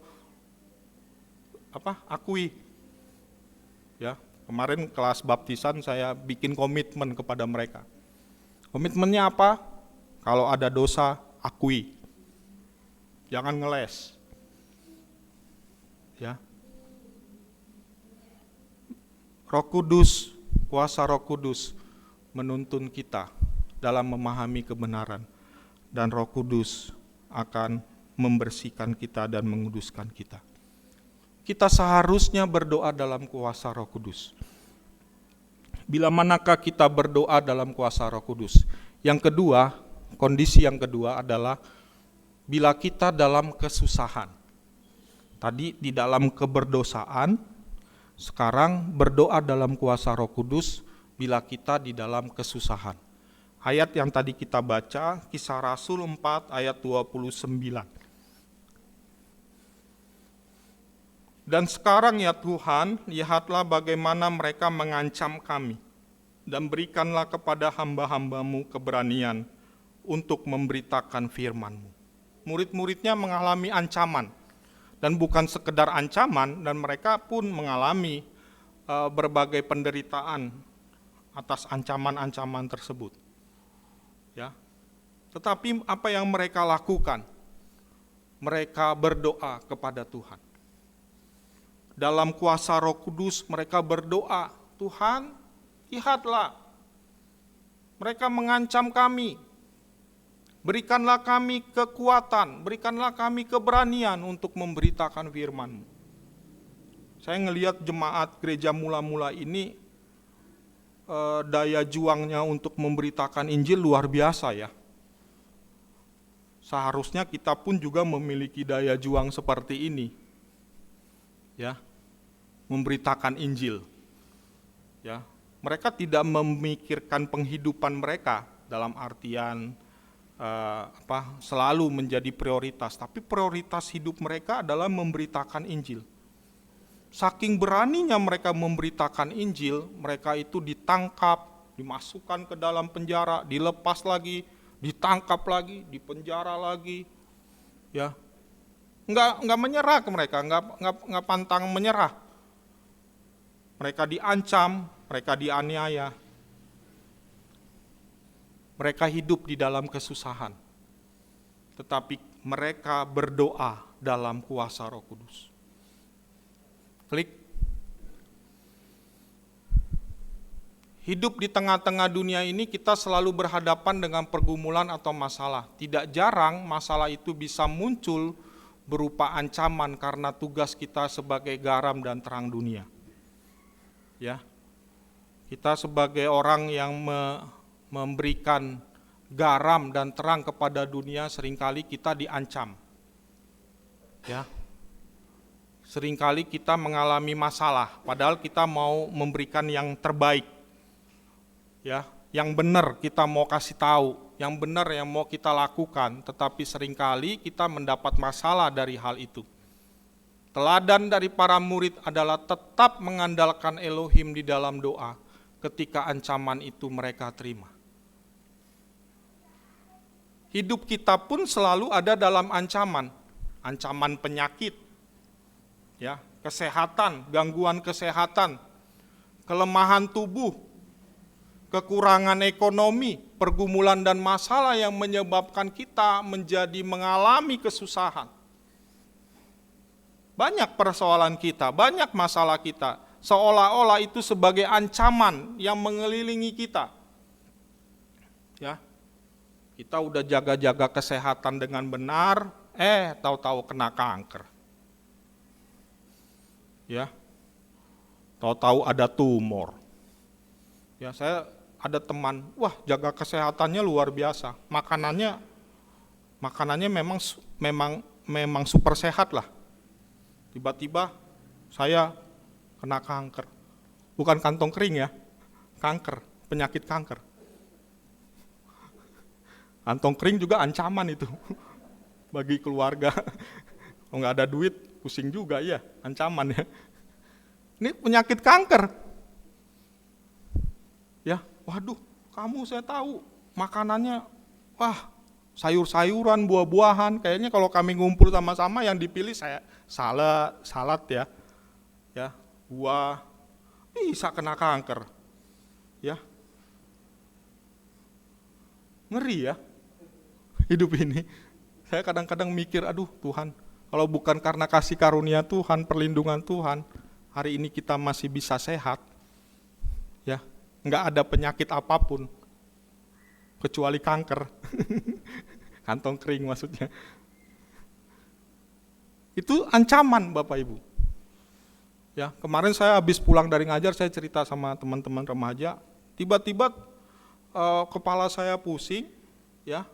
Speaker 3: akui. Ya, kemarin kelas baptisan saya bikin komitmen kepada mereka. Komitmennya apa? Kalau ada dosa, akui. Jangan ngeles. Ya. Roh Kudus, kuasa Roh Kudus menuntun kita dalam memahami kebenaran, dan Roh Kudus akan membersihkan kita dan menguduskan kita. Kita seharusnya berdoa dalam kuasa Roh Kudus. Bila manakah kita berdoa dalam kuasa Roh Kudus? Yang kedua, kondisi yang kedua adalah bila kita dalam kesusahan. Tadi di dalam keberdosaan, sekarang berdoa dalam kuasa Roh Kudus bila kita di dalam kesusahan. Ayat yang tadi kita baca, Kisah Rasul 4 ayat 29. Dan sekarang ya Tuhan, lihatlah bagaimana mereka mengancam kami, dan berikanlah kepada hamba-hamba-Mu keberanian untuk memberitakan firman-Mu. Murid-muridnya mengalami ancaman, dan bukan sekedar ancaman, dan mereka pun mengalami berbagai penderitaan atas ancaman-ancaman tersebut. Ya. Tetapi apa yang mereka lakukan? Mereka berdoa kepada Tuhan. Dalam kuasa Roh Kudus mereka berdoa, Tuhan, lihatlah, mereka mengancam kami, berikanlah kami kekuatan, berikanlah kami keberanian untuk memberitakan firman-Mu. Saya ngelihat jemaat gereja mula-mula ini, daya juangnya untuk memberitakan Injil luar biasa ya. Seharusnya kita pun juga memiliki daya juang seperti ini. Ya. Memberitakan Injil. Ya. Mereka tidak memikirkan penghidupan mereka dalam artian selalu menjadi prioritas, tapi prioritas hidup mereka adalah memberitakan Injil. Saking beraninya mereka memberitakan Injil, mereka itu ditangkap, dimasukkan ke dalam penjara, dilepas lagi, ditangkap lagi, dipenjara lagi, ya, nggak menyerah ke mereka, nggak pantang menyerah. Mereka diancam, mereka dianiaya, mereka hidup di dalam kesusahan, tetapi mereka berdoa dalam kuasa Roh Kudus. Klik. Hidup di tengah-tengah dunia ini kita selalu berhadapan dengan pergumulan atau masalah. Tidak jarang masalah itu bisa muncul berupa ancaman karena tugas kita sebagai garam dan terang dunia. Ya. Kita sebagai orang yang memberikan garam dan terang kepada dunia, seringkali kita diancam. Ya. Seringkali kita mengalami masalah, padahal kita mau memberikan yang terbaik. Ya, yang benar kita mau kasih tahu, yang benar yang mau kita lakukan, tetapi seringkali kita mendapat masalah dari hal itu. Teladan dari para murid adalah tetap mengandalkan Elohim di dalam doa ketika ancaman itu mereka terima. Hidup kita pun selalu ada dalam ancaman penyakit, ya, kesehatan, gangguan kesehatan, kelemahan tubuh, kekurangan ekonomi, pergumulan dan masalah yang menyebabkan kita menjadi mengalami kesusahan. Banyak persoalan kita, banyak masalah kita, seolah-olah itu sebagai ancaman yang mengelilingi kita. Ya. Kita udah jaga-jaga kesehatan dengan benar, tahu-tahu kena kanker. Ya, tahu-tahu ada tumor. Ya, saya ada teman, wah jaga kesehatannya luar biasa, makanannya memang super sehat lah. Tiba-tiba saya kena kanker, bukan kantong kering ya, kanker, penyakit kanker. Kantong kering juga ancaman itu bagi keluarga. Kalau nggak ada duit, pusing juga ya, ancaman ya. Ini penyakit kanker. Ya, waduh, kamu saya tahu makanannya, wah sayur-sayuran, buah-buahan. Kayaknya kalau kami ngumpul sama-sama yang dipilih saya salad ya, buah, bisa kena kanker. Ya, ngeri ya hidup ini. Saya kadang-kadang mikir, aduh Tuhan, kalau bukan karena kasih karunia Tuhan, perlindungan Tuhan, hari ini kita masih bisa sehat. Ya, nggak ada penyakit apapun kecuali kanker. Kantong kering maksudnya. Itu ancaman Bapak Ibu. Ya, kemarin saya habis pulang dari ngajar, saya cerita sama teman-teman remaja, tiba-tiba kepala saya pusing, ya,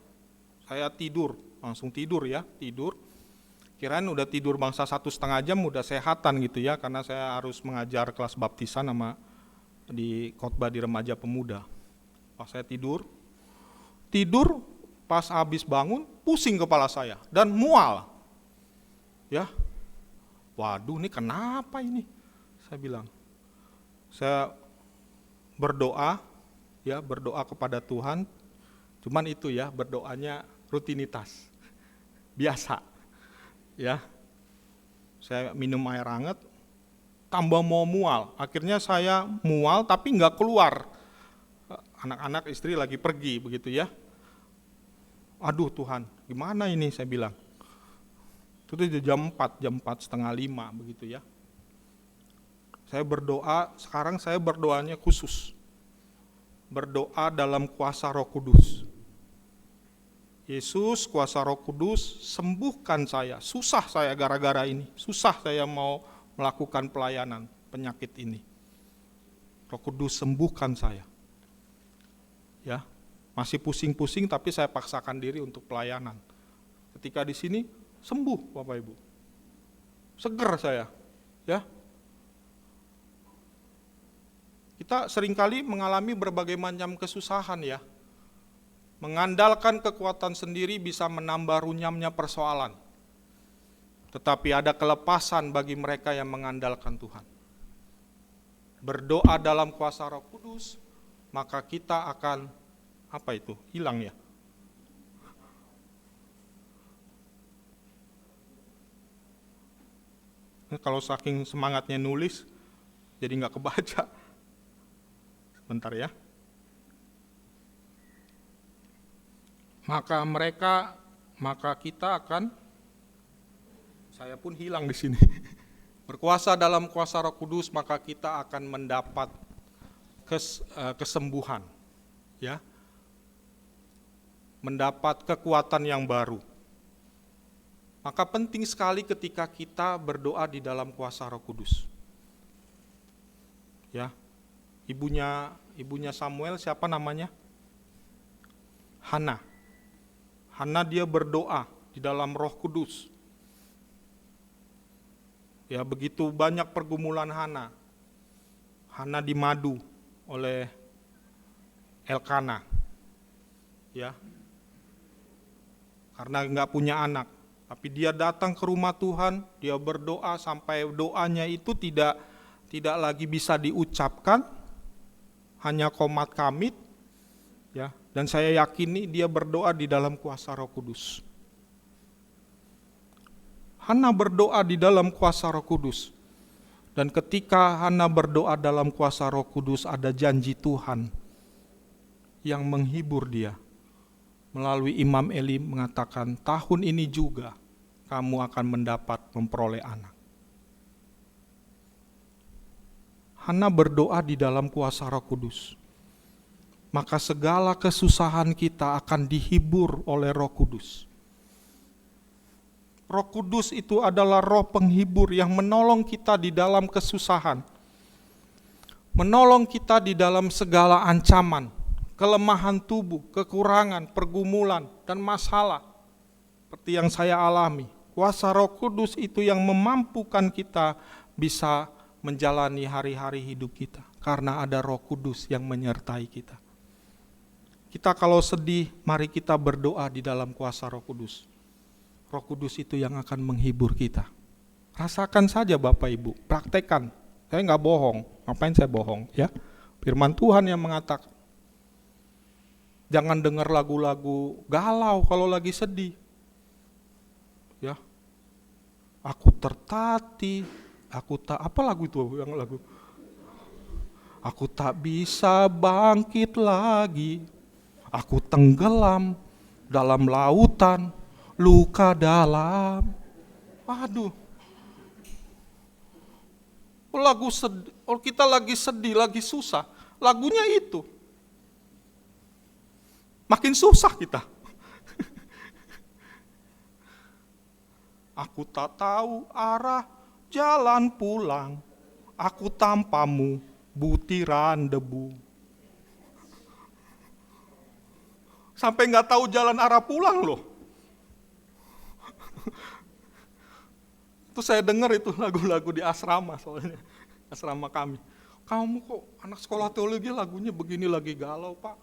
Speaker 3: saya tidur, langsung tidur ya, tidur. Kirain udah tidur bangsa 1,5 jam, udah sehatan gitu ya, karena saya harus mengajar kelas baptisan sama di khotbah di remaja pemuda. Pas saya tidur pas habis bangun pusing kepala saya dan mual. Ya, waduh ini kenapa ini? Saya bilang, saya berdoa kepada Tuhan, cuman itu ya berdoanya rutinitas, biasa. Ya, saya minum air hangat, tambah mau mual. Akhirnya saya mual tapi nggak keluar. Anak-anak istri lagi pergi begitu ya. Aduh Tuhan, gimana ini saya bilang. Itu jam 4:30 begitu ya. Saya berdoa, sekarang saya berdoanya khusus. Berdoa dalam kuasa Roh Kudus. Yesus, kuasa Roh Kudus, sembuhkan saya. Susah saya gara-gara ini. Susah saya mau melakukan pelayanan penyakit ini. Roh Kudus sembuhkan saya. Ya, masih pusing-pusing tapi saya paksakan diri untuk pelayanan. Ketika di sini sembuh Bapak Ibu. Seger saya, ya. Kita seringkali mengalami berbagai macam kesusahan ya. Mengandalkan kekuatan sendiri bisa menambah runyamnya persoalan. Tetapi ada kelepasan bagi mereka yang mengandalkan Tuhan. Berdoa dalam kuasa Roh Kudus, maka kita akan hilang ya. Kalau saking semangatnya nulis, jadi nggak kebaca. Bentar ya. Maka kita akan, saya pun hilang di sini. Berkuasa dalam kuasa Roh Kudus, maka kita akan mendapat kesembuhan, ya, mendapat kekuatan yang baru. Maka penting sekali ketika kita berdoa di dalam kuasa Roh Kudus. Ya, ibunya Samuel siapa namanya? Hana. Hana dia berdoa di dalam Roh Kudus. Ya, begitu banyak pergumulan Hana. Hana dimadu oleh Elkana. Ya. Karena enggak punya anak, tapi dia datang ke rumah Tuhan, dia berdoa sampai doanya itu tidak lagi bisa diucapkan, hanya komat kamit. Ya, dan saya yakini dia berdoa di dalam kuasa Roh Kudus. Hana berdoa di dalam kuasa Roh Kudus. Dan ketika Hana berdoa dalam kuasa Roh Kudus, ada janji Tuhan yang menghibur dia. Melalui Imam Eli mengatakan, tahun ini juga kamu akan memperoleh anak. Hana berdoa di dalam kuasa Roh Kudus. Maka segala kesusahan kita akan dihibur oleh Roh Kudus. Roh Kudus itu adalah roh penghibur yang menolong kita di dalam kesusahan. Menolong kita di dalam segala ancaman, kelemahan tubuh, kekurangan, pergumulan, dan masalah. Seperti yang saya alami. Kuasa Roh Kudus itu yang memampukan kita bisa menjalani hari-hari hidup kita. Karena ada Roh Kudus yang menyertai kita. Kita kalau sedih, mari kita berdoa di dalam kuasa Roh Kudus. Roh Kudus itu yang akan menghibur kita. Rasakan saja Bapak Ibu, praktekkan. Saya nggak bohong, ngapain saya bohong ya? Firman Tuhan yang mengatakan, jangan dengar lagu-lagu galau kalau lagi sedih. Ya, aku tertatih, apa lagu itu yang lagu? Aku tak bisa bangkit lagi. Aku tenggelam dalam lautan luka dalam. Aduh. Lagu sedih, kita lagi sedih, lagi susah. lagunya itu. Makin susah kita. Aku tak tahu arah jalan pulang, aku tanpamu butiran debu. Sampai nggak tahu jalan arah pulang loh. Itu saya dengar itu lagu-lagu di asrama soalnya, asrama kami. Kamu kok anak sekolah teologi lagunya begini lagi galau Pak.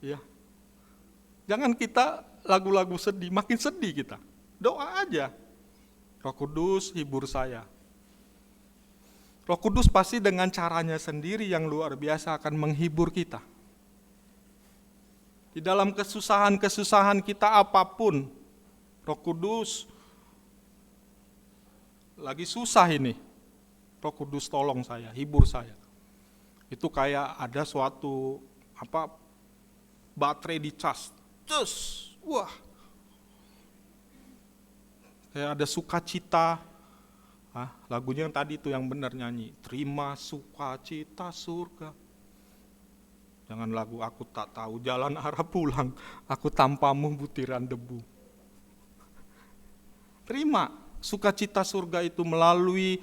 Speaker 3: Ya. Jangan kita lagu-lagu sedih, makin sedih kita. Doa aja. Roh Kudus hibur saya. Roh Kudus pasti dengan caranya sendiri yang luar biasa akan menghibur kita. Di dalam kesusahan-kesusahan kita apapun, Roh Kudus lagi susah ini. Roh Kudus tolong saya, hibur saya. Itu kayak ada suatu baterai di cas. Wah, kayak ada sukacita. Lagunya yang tadi itu yang benar nyanyi. Terima sukacita surga. Jangan lagu aku tak tahu jalan arah pulang, aku tanpamu butiran debu. Terima sukacita surga itu melalui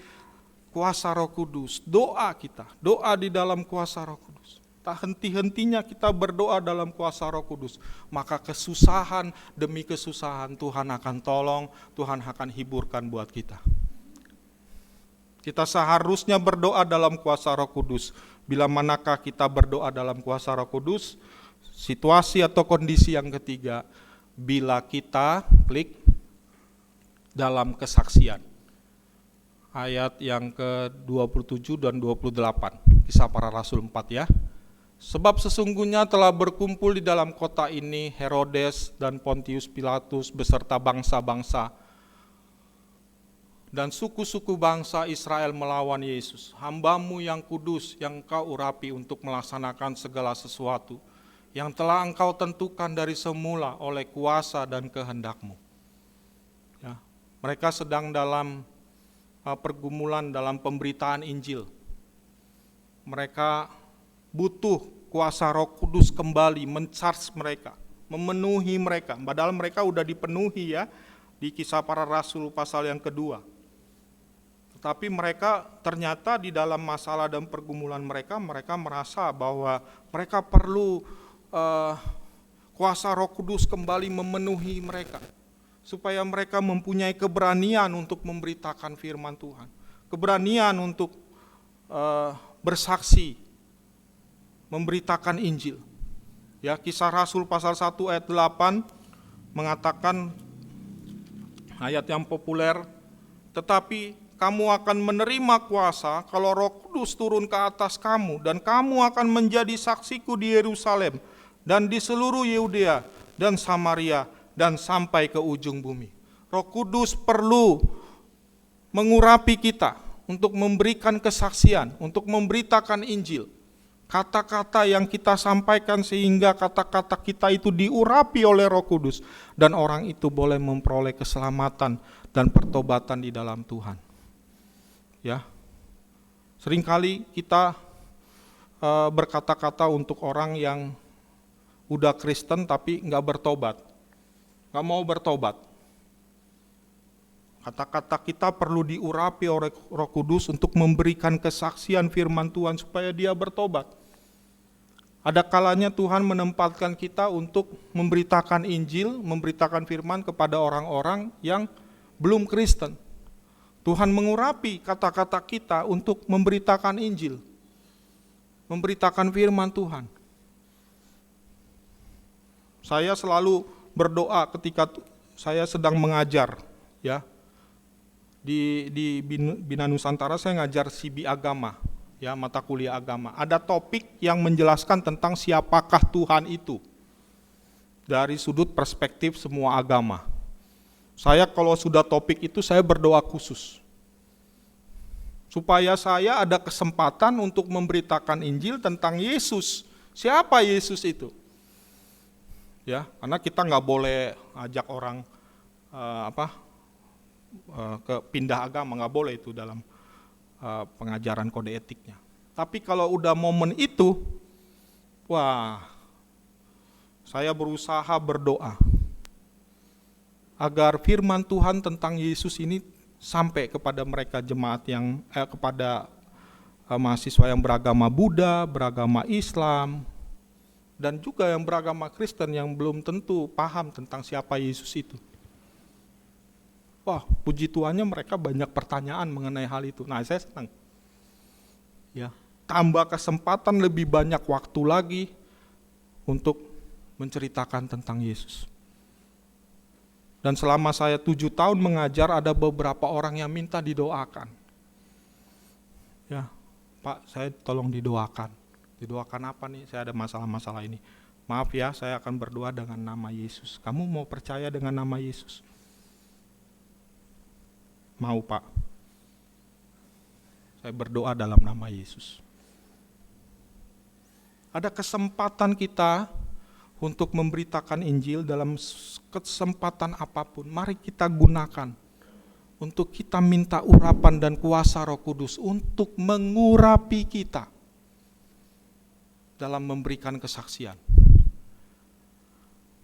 Speaker 3: kuasa Roh Kudus. Doa kita, doa di dalam kuasa Roh Kudus. Tak henti-hentinya kita berdoa dalam kuasa Roh Kudus, maka kesusahan demi kesusahan Tuhan akan tolong, Tuhan akan hiburkan buat kita. Kita seharusnya berdoa dalam kuasa Roh Kudus. Bila manakah kita berdoa dalam kuasa Roh Kudus? Situasi atau kondisi yang ketiga, bila kita klik dalam kesaksian. Ayat yang ke-27 dan 28, Kisah Para Rasul 4 ya. Sebab sesungguhnya telah berkumpul di dalam kota ini Herodes dan Pontius Pilatus beserta bangsa-bangsa dan suku-suku bangsa Israel melawan Yesus, hamba-Mu yang kudus yang Kau urapi untuk melaksanakan segala sesuatu yang telah Engkau tentukan dari semula oleh kuasa dan kehendak-Mu. Ya, mereka sedang dalam pergumulan dalam pemberitaan Injil. Mereka butuh kuasa Roh Kudus kembali men-charge mereka, memenuhi mereka. Padahal mereka udah dipenuhi ya di Kisah Para Rasul pasal yang kedua. Tetapi mereka ternyata di dalam masalah dan pergumulan mereka merasa bahwa mereka perlu kuasa Roh Kudus kembali memenuhi mereka, supaya mereka mempunyai keberanian untuk memberitakan firman Tuhan, keberanian untuk bersaksi, memberitakan Injil. Ya, Kisah Rasul pasal 1 ayat 8 mengatakan ayat yang populer, tetapi kamu akan menerima kuasa kalau Roh Kudus turun ke atas kamu, dan kamu akan menjadi saksiku di Yerusalem dan di seluruh Yudea dan Samaria dan sampai ke ujung bumi. Roh Kudus perlu mengurapi kita untuk memberikan kesaksian, untuk memberitakan Injil. Kata-kata yang kita sampaikan sehingga kata-kata kita itu diurapi oleh Roh Kudus, dan orang itu boleh memperoleh keselamatan dan pertobatan di dalam Tuhan. Ya, seringkali kita berkata-kata untuk orang yang udah Kristen tapi nggak bertobat, nggak mau bertobat. Kata-kata kita perlu diurapi oleh Roh Kudus untuk memberikan kesaksian firman Tuhan supaya dia bertobat. Ada kalanya Tuhan menempatkan kita untuk memberitakan Injil, memberitakan firman kepada orang-orang yang belum Kristen. Tuhan mengurapi kata-kata kita untuk memberitakan Injil, memberitakan firman Tuhan. Saya selalu berdoa ketika saya sedang mengajar, ya. Di Bina Nusantara saya ngajar CB agama, ya, mata kuliah agama. Ada topik yang menjelaskan tentang siapakah Tuhan itu dari sudut perspektif semua agama. Saya kalau sudah topik itu saya berdoa khusus supaya saya ada kesempatan untuk memberitakan Injil tentang Yesus. Siapa Yesus itu? Ya, karena kita nggak boleh ajak orang ke pindah agama, nggak boleh itu dalam pengajaran kode etiknya. Tapi kalau udah momen itu, wah, saya berusaha berdoa agar firman Tuhan tentang Yesus ini sampai kepada mereka jemaat yang kepada mahasiswa yang beragama Buddha, beragama Islam, dan juga yang beragama Kristen yang belum tentu paham tentang siapa Yesus itu. Wah, puji Tuhannya mereka banyak pertanyaan mengenai hal itu. Nah, saya senang. Ya, tambah kesempatan lebih banyak waktu lagi untuk menceritakan tentang Yesus. Dan selama saya 7 tahun mengajar, ada beberapa orang yang minta didoakan. Ya, Pak, saya tolong didoakan. Didoakan apa nih? Saya ada masalah-masalah ini. Maaf ya, saya akan berdoa dengan nama Yesus. Kamu mau percaya dengan nama Yesus? Mau, Pak. Saya berdoa dalam nama Yesus. Ada kesempatan kita untuk memberitakan Injil dalam kesempatan apapun. Mari kita gunakan untuk kita minta urapan dan kuasa Roh Kudus untuk mengurapi kita dalam memberikan kesaksian.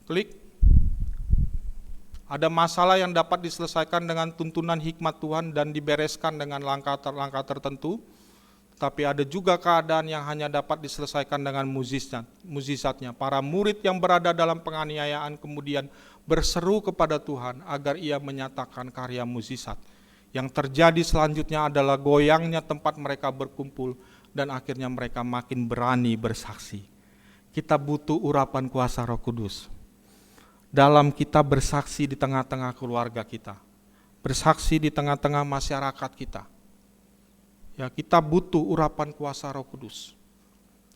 Speaker 3: Klik. Ada masalah yang dapat diselesaikan dengan tuntunan hikmat Tuhan dan dibereskan dengan langkah-langkah tertentu. Tapi ada juga keadaan yang hanya dapat diselesaikan dengan mukjizatnya. Para murid yang berada dalam penganiayaan kemudian berseru kepada Tuhan agar ia menyatakan karya mukjizat. Yang terjadi selanjutnya adalah goyangnya tempat mereka berkumpul dan akhirnya mereka makin berani bersaksi. Kita butuh urapan kuasa Roh Kudus dalam kita bersaksi di tengah-tengah keluarga kita, bersaksi di tengah-tengah masyarakat kita. Ya, kita butuh urapan kuasa Roh Kudus.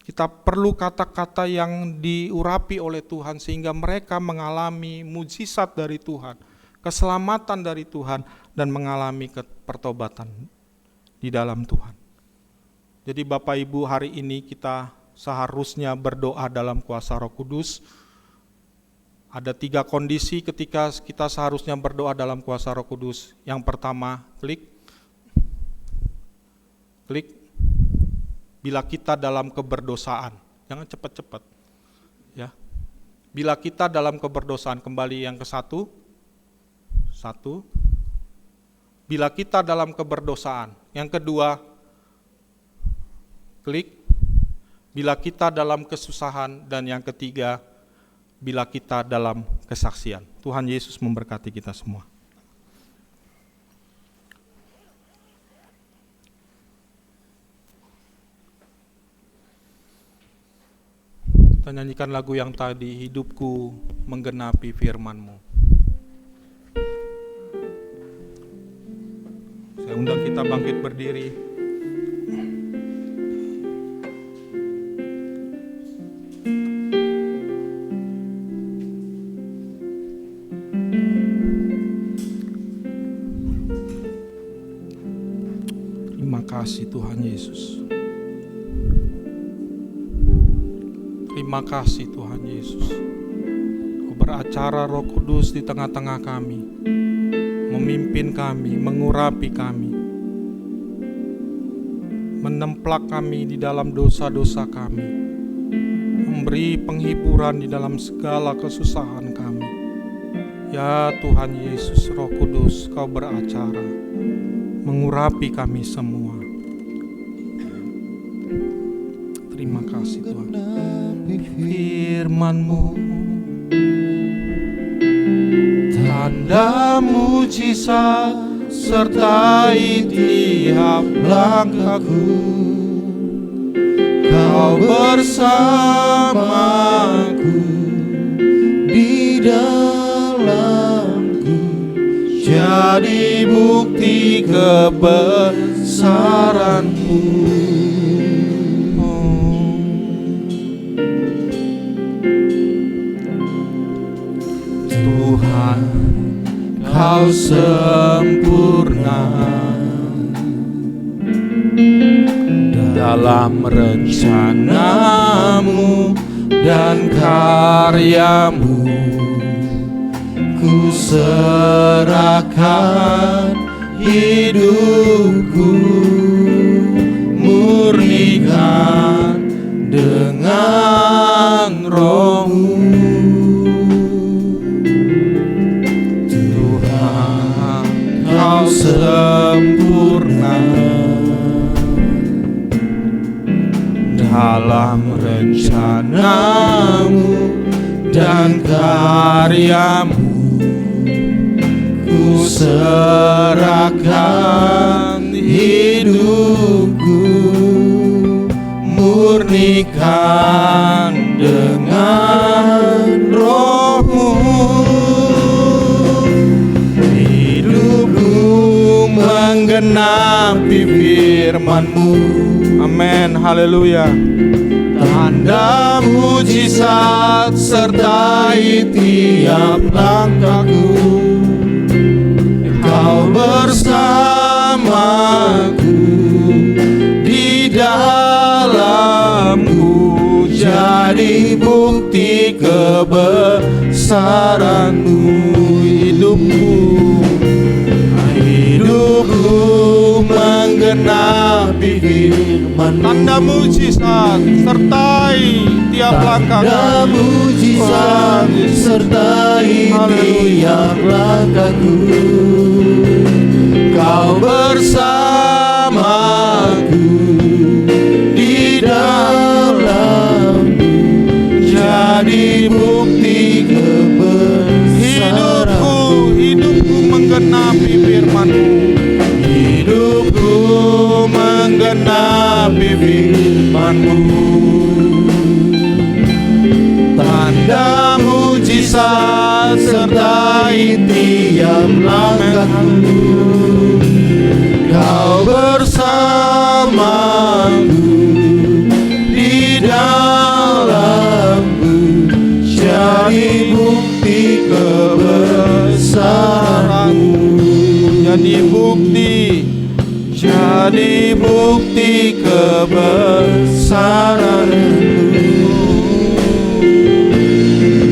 Speaker 3: Kita perlu kata-kata yang diurapi oleh Tuhan sehingga mereka mengalami mukjizat dari Tuhan, keselamatan dari Tuhan, dan mengalami pertobatan di dalam Tuhan. Jadi Bapak Ibu, hari ini kita seharusnya berdoa dalam kuasa Roh Kudus. Ada 3 kondisi ketika kita seharusnya berdoa dalam kuasa Roh Kudus. Yang pertama, klik. Bila kita dalam keberdosaan, jangan cepat-cepat. Ya. Bila kita dalam keberdosaan, kembali yang ke satu. Bila kita dalam keberdosaan. Yang kedua, klik. Bila kita dalam kesusahan, dan yang ketiga, bila kita dalam kesaksian. Tuhan Yesus memberkati kita semua. Kita nyanyikan lagu yang tadi, hidupku menggenapi firman-Mu. Saya undang kita bangkit berdiri. Terima kasih Tuhan Yesus. Terima kasih Tuhan Yesus. Kau beracara Roh Kudus di tengah-tengah kami, memimpin kami, mengurapi kami, menemplak kami di dalam dosa-dosa kami, memberi penghiburan di dalam segala kesusahan kami. Ya Tuhan Yesus, Roh Kudus, Kau beracara, mengurapi kami semua. Terima kasih Tuhan. Firman-Mu, tanda mujizat sertai tiap langkahku. Kau bersamaku di dalamku, jadi bukti kebesaran-Mu. Tuhan, Kau sempurna dalam rencana-Mu dan karya-Mu. Ku serahkan hidupku.
Speaker 2: sempurna dalam rencanamu dan karyamu. Ku serahkan hidupku, murnikan dengan rohmu. Hidupku menggenapi firman-Mu.
Speaker 3: Amin, haleluya.
Speaker 2: Tanda mujizat sertai tiap langkahku. Kau bersamaku di dalamku, jadi bukti kebesaran-Mu. Hidupku menggenapi firman-Mu.
Speaker 3: Tanda mujizat sertai tiap langkah.
Speaker 2: Tanda mujizat sertai tiap langkahku. Kau bersamaku di dalamku, jadi bukti kebesaran-Mu.
Speaker 3: Hidupku menggenapi firman-Mu.
Speaker 2: Hidupku menggenapi firman-Mu. Tanda mujizat sertai tiap langkahku. Kau bersamaku di dalamku, jadi bukti kebesaran-Mu.
Speaker 3: Jadi bukti
Speaker 2: kebesaran-Mu.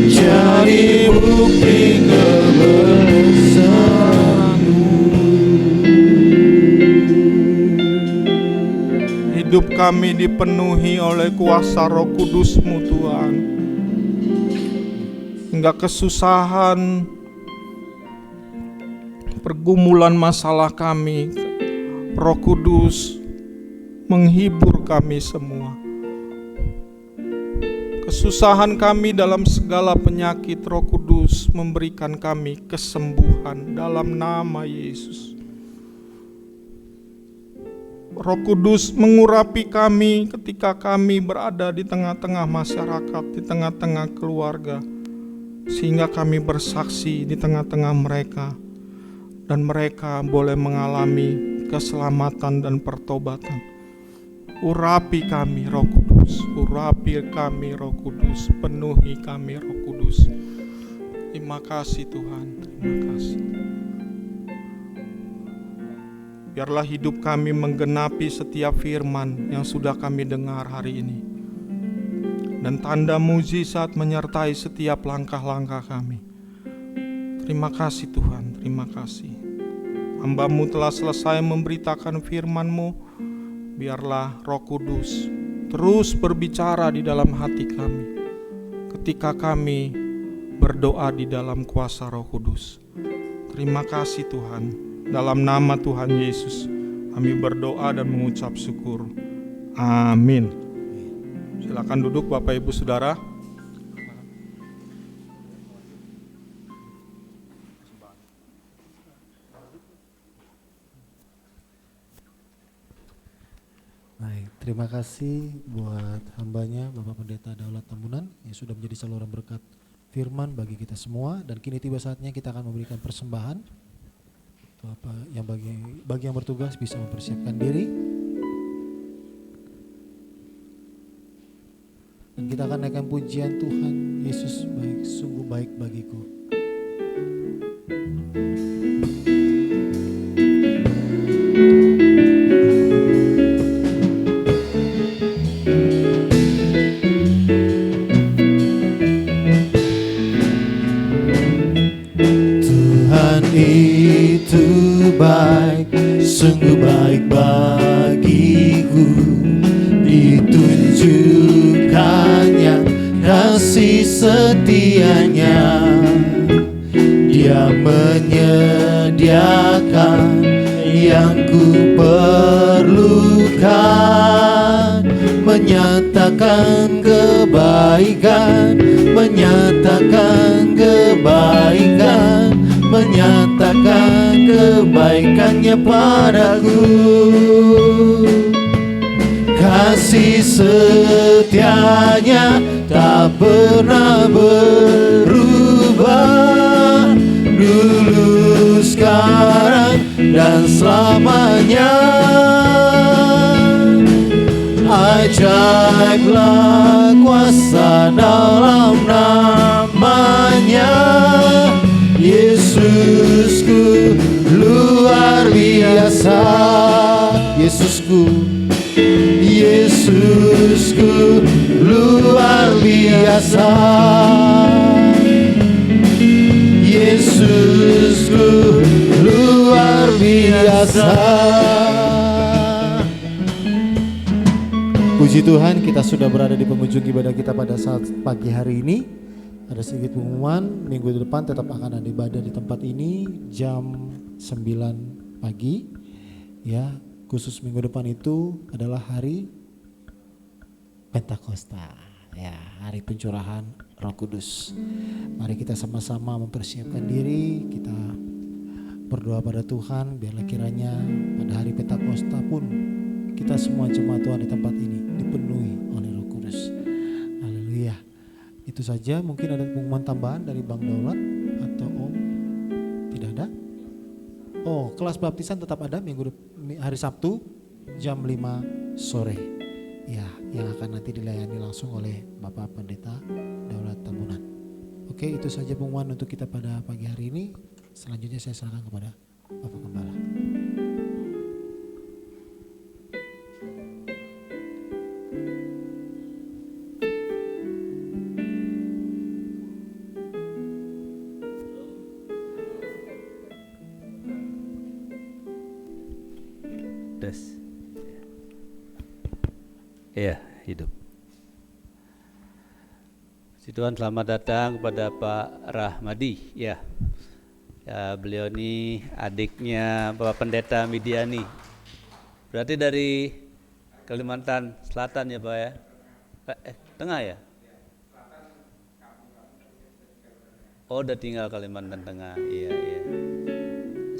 Speaker 2: Jadi bukti kebesaran-Mu.
Speaker 3: Hidup kami dipenuhi oleh kuasa Roh Kudus-Mu Tuhan. Hingga kesusahan, pergumulan masalah kami, Roh Kudus menghibur kami semua. Kesusahan kami dalam segala penyakit, Roh Kudus memberikan kami kesembuhan dalam nama Yesus. Roh Kudus mengurapi kami ketika kami berada di tengah-tengah masyarakat, di tengah-tengah keluarga, sehingga kami bersaksi di tengah-tengah mereka, dan mereka boleh mengalami keselamatan dan pertobatan. Urapi kami Roh Kudus, urapi kami Roh Kudus, penuhi kami Roh Kudus. Terima kasih Tuhan, terima kasih. Biarlah hidup kami menggenapi setiap firman yang sudah kami dengar hari ini, dan tanda mujizat menyertai setiap langkah-langkah kami. Terima kasih Tuhan, terima kasih. Hamba-Mu telah selesai memberitakan firman-Mu. Biarlah Roh Kudus terus berbicara di dalam hati kami ketika kami berdoa di dalam kuasa Roh Kudus. Terima kasih Tuhan. Dalam nama Tuhan Yesus kami berdoa dan mengucap syukur. Amin. Silakan duduk Bapak Ibu Saudara.
Speaker 1: Baik, terima kasih buat hambanya Bapak Pendeta Daulat Tambunan yang sudah menjadi saluran berkat firman bagi kita semua, dan kini tiba saatnya kita akan memberikan persembahan. Bapak yang bagi yang bertugas bisa mempersiapkan diri. Dan kita akan naikkan pujian Tuhan Yesus baik, sungguh baik bagiku.
Speaker 2: Itu baik, sungguh baik bagiku. Ditunjukkannya kasih setianya. Dia menyediakan yang ku perlukan, menyatakan kebaikan, menyatakan kebaikan, menyatakan kebaikannya padaku. Kasih setianya tak pernah berubah, dulu, sekarang, dan selamanya. Ajaiblah kuasa dalam namanya. Yesusku luar biasa. Yesusku, Yesusku luar biasa. Yesusku luar biasa.
Speaker 1: Puji Tuhan, kita sudah berada di penghujung ibadah kita pada saat pagi hari ini. Ada sedikit pengumuman, minggu depan tetap akan ada ibadah di tempat ini jam 9 pagi. Ya, khusus minggu depan itu adalah hari Pentakosta, ya, hari pencurahan Roh Kudus. Mari kita sama-sama mempersiapkan diri, kita berdoa pada Tuhan biarlah kiranya pada hari Pentakosta pun kita semua jemaat Tuhan di tempat ini dipenuhi oleh Roh Kudus. Haleluya. Itu saja, mungkin ada pengumuman tambahan dari Bang Daulat atau Om? Tidak ada? Oh, kelas baptisan tetap ada hari Sabtu jam 5 sore. Ya, yang akan nanti dilayani langsung oleh Bapak Pendeta Daulat Tambunan. Oke, itu saja pengumuman untuk kita pada pagi hari ini. Selanjutnya saya serahkan kepada Bapak Gembala.
Speaker 4: Iya, hidup. Puji Tuhan, selamat datang kepada Pak Rahmadi. Ya, beliau ini adiknya Bapak Pendeta Midiani. Berarti dari Kalimantan Selatan ya Pak ya? Tengah ya? Oh, udah tinggal Kalimantan Tengah. Iya.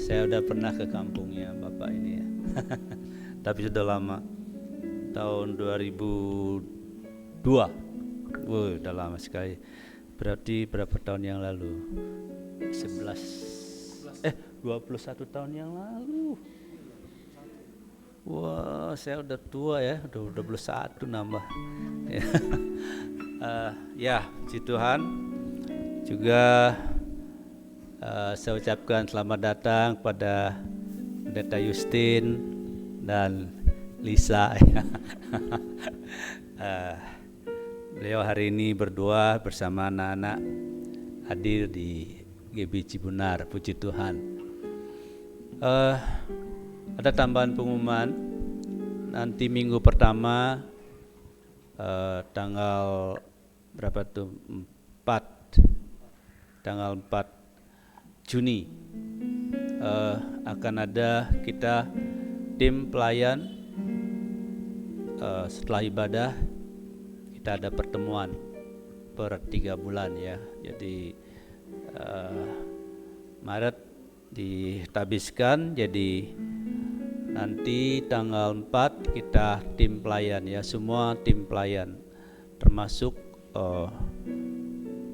Speaker 4: Saya udah pernah ke kampungnya Bapak ini ya. Tapi sudah lama. Tahun 2002. Wah, udah lama sekali. Berarti berapa tahun yang lalu? 21 tahun yang lalu. Wah, saya udah tua ya, udah 21 nambah. Ya, puji Tuhan. Juga saya ucapkan selamat datang pada Pendeta Justin dan Lisa. Beliau hari ini berdoa bersama anak-anak hadir di GB Cibunar. Puji Tuhan. Ada tambahan pengumuman. Nanti minggu pertama tanggal berapa tuh? 4 Juni akan ada kita tim pelayan. Setelah ibadah kita ada pertemuan per 3 bulan ya. Jadi Maret ditabiskan, jadi nanti tanggal 4 kita tim pelayan ya, semua tim pelayan termasuk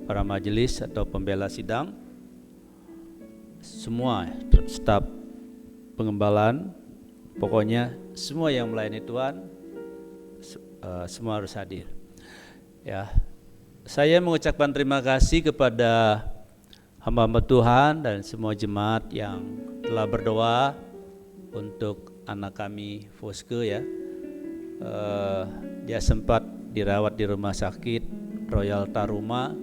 Speaker 4: para majelis atau pembela sidang, semua staf pengembalaan, pokoknya semua yang melayani Tuhan semua harus hadir. Ya, saya mengucapkan terima kasih kepada hamba-hamba Tuhan dan semua jemaat yang telah berdoa untuk anak kami Foske ya. Dia sempat dirawat di rumah sakit Royal Taruma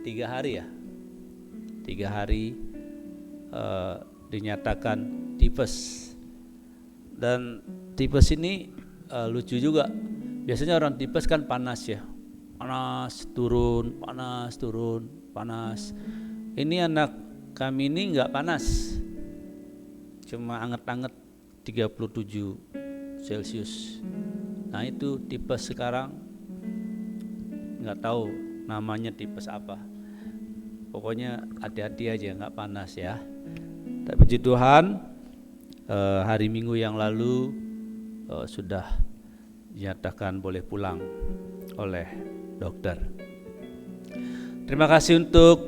Speaker 4: 3 hari ya. 3 hari dinyatakan tipes. Dan tipes ini lucu juga. Biasanya orang tipes kan panas ya. Panas, turun, panas. Ini anak kami ini enggak panas. cuma anget-anget 37 Celcius. Nah itu tipes sekarang nggak tahu namanya tipes apa. Pokoknya hati-hati aja, nggak panas ya. Tapi puji Tuhan, hari Minggu yang lalu sudah dinyatakan boleh pulang oleh dokter. Terima kasih untuk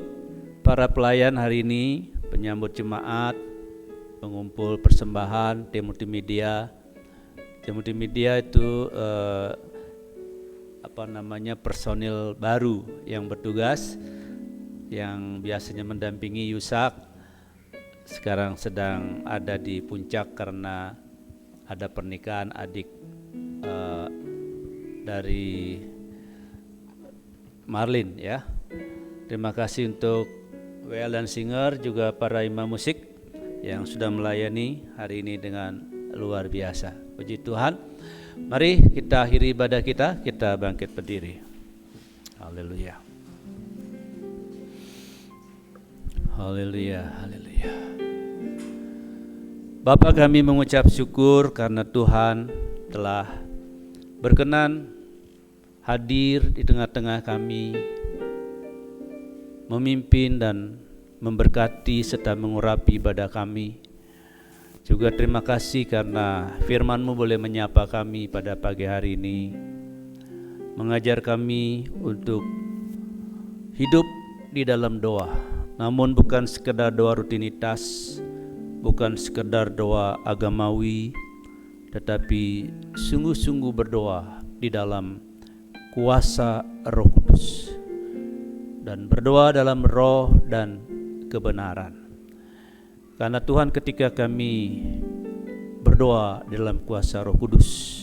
Speaker 4: para pelayan hari ini, penyambut jemaat, pengumpul persembahan, tim multimedia. Tim multimedia itu personil baru yang bertugas, yang biasanya mendampingi Yusak, sekarang sedang ada di puncak karena ada pernikahan adik dari Marlin ya. Terima kasih untuk WL dan Singer, juga para imam musik yang sudah melayani hari ini dengan luar biasa. Puji Tuhan. Mari kita akhiri ibadah kita bangkit berdiri. Haleluya. Haleluya, haleluya. Bapa, kami mengucap syukur karena Tuhan telah berkenan hadir di tengah-tengah kami, memimpin dan memberkati serta mengurapi ibadah kami. Juga terima kasih karena firman-Mu boleh menyapa kami pada pagi hari ini, mengajar kami untuk hidup di dalam doa, namun bukan sekedar doa rutinitas, bukan sekedar doa agamawi, tetapi sungguh-sungguh berdoa di dalam kuasa Roh Kudus dan berdoa dalam roh dan kebenaran. Karena Tuhan, ketika kami berdoa dalam kuasa Roh Kudus,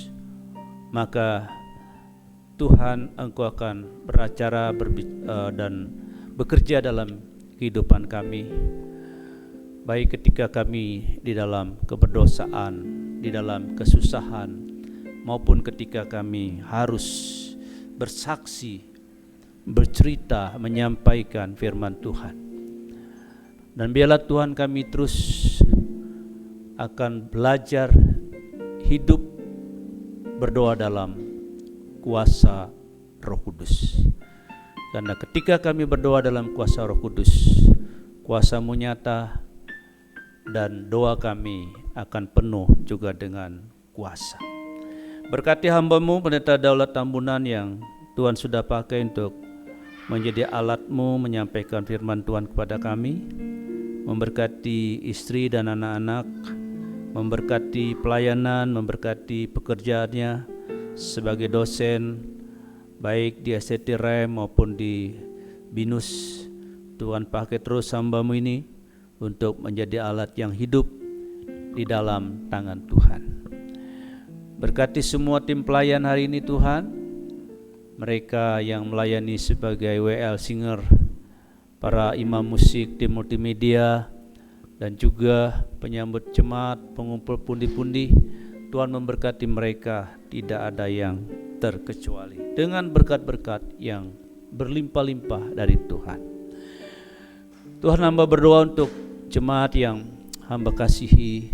Speaker 4: maka Tuhan, Engkau akan beracara dan bekerja dalam kehidupan kami, baik ketika kami di dalam keberdosaan, di dalam kesusahan, maupun ketika kami harus bersaksi, bercerita, menyampaikan firman Tuhan. Dan biarlah Tuhan, kami terus akan belajar hidup berdoa dalam kuasa Roh Kudus. Karena ketika kami berdoa dalam kuasa Roh Kudus, kuasa-Mu nyata dan doa kami akan penuh juga dengan kuasa. Berkati hamba-Mu Pendeta Daulat Tambunan yang Tuhan sudah pakai untuk menjadi alat-Mu menyampaikan firman Tuhan kepada kami. Memberkati istri dan anak-anak, memberkati pelayanan, memberkati pekerjaannya sebagai dosen, baik di STT Rem maupun di BINUS. Tuhan pakai terus hamba-Mu ini untuk menjadi alat yang hidup di dalam tangan Tuhan. Berkati semua tim pelayan hari ini Tuhan, mereka yang melayani sebagai WL Singer, para imam musik, tim multimedia, dan juga penyambut jemaat, pengumpul pundi-pundi. Tuhan memberkati mereka, tidak ada yang terkecuali, dengan berkat-berkat yang berlimpah-limpah dari Tuhan. Tuhan, hamba berdoa untuk jemaat yang hamba kasihi,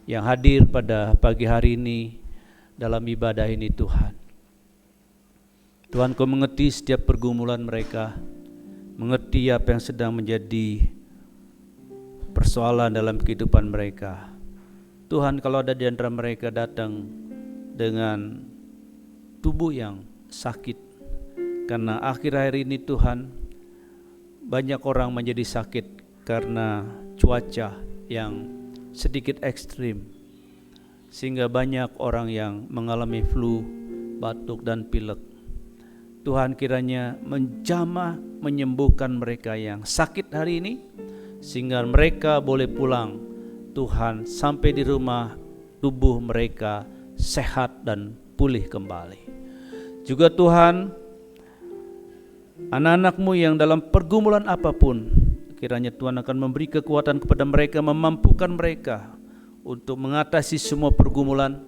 Speaker 4: yang hadir pada pagi hari ini dalam ibadah ini Tuhan. Tuhan, Kau mengerti setiap pergumulan mereka, mengerti apa yang sedang menjadi persoalan dalam kehidupan mereka. Tuhan, kalau ada di antara mereka datang dengan tubuh yang sakit, karena akhir-akhir ini Tuhan, banyak orang menjadi sakit karena cuaca yang sedikit ekstrim, sehingga banyak orang yang mengalami flu, batuk dan pilek. Tuhan, kiranya menjamah menyembuhkan mereka yang sakit hari ini, sehingga mereka boleh pulang Tuhan sampai di rumah tubuh mereka sehat dan pulih kembali. Juga Tuhan, anak-anak-Mu yang dalam pergumulan apapun, kiranya Tuhan akan memberi kekuatan kepada mereka, memampukan mereka untuk mengatasi semua pergumulan,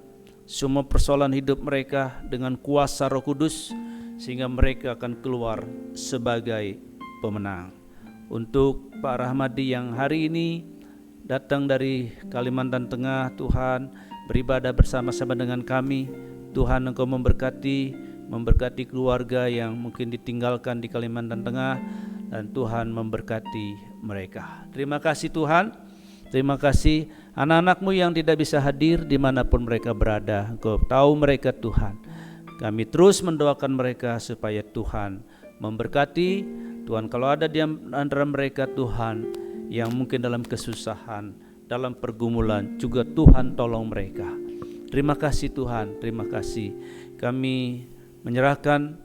Speaker 4: semua persoalan hidup mereka dengan kuasa Roh Kudus, sehingga mereka akan keluar sebagai pemenang. Untuk Pak Rahmadi yang hari ini datang dari Kalimantan Tengah, Tuhan, beribadah bersama-sama dengan kami. Tuhan, Engkau memberkati keluarga yang mungkin ditinggalkan di Kalimantan Tengah, dan Tuhan memberkati mereka. Terima kasih Tuhan, terima kasih anak-anak-Mu yang tidak bisa hadir dimanapun mereka berada. Engkau tahu mereka Tuhan. Kami terus mendoakan mereka supaya Tuhan memberkati. Tuhan, kalau ada di antara mereka Tuhan yang mungkin dalam kesusahan, dalam pergumulan, juga Tuhan tolong mereka. Terima kasih Tuhan, terima kasih. Kami menyerahkan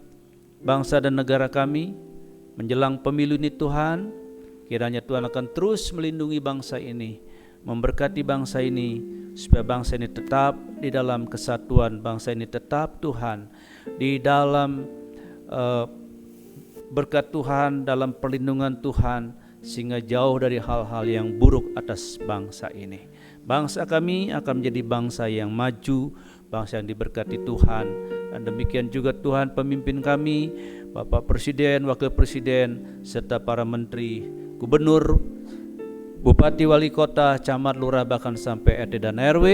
Speaker 4: bangsa dan negara kami menjelang pemilu ini Tuhan. Kiranya Tuhan akan terus melindungi bangsa ini, memberkati bangsa ini, supaya bangsa ini tetap di dalam kesatuan, bangsa ini tetap Tuhan di dalam berkat Tuhan, dalam perlindungan Tuhan, sehingga jauh dari hal-hal yang buruk atas bangsa ini. Bangsa kami akan menjadi bangsa yang maju, bangsa yang diberkati Tuhan. Dan demikian juga Tuhan pemimpin kami, Bapak Presiden, Wakil Presiden, serta para menteri, gubernur, bupati, wali kota, camat, lurah, bahkan sampai RT dan RW.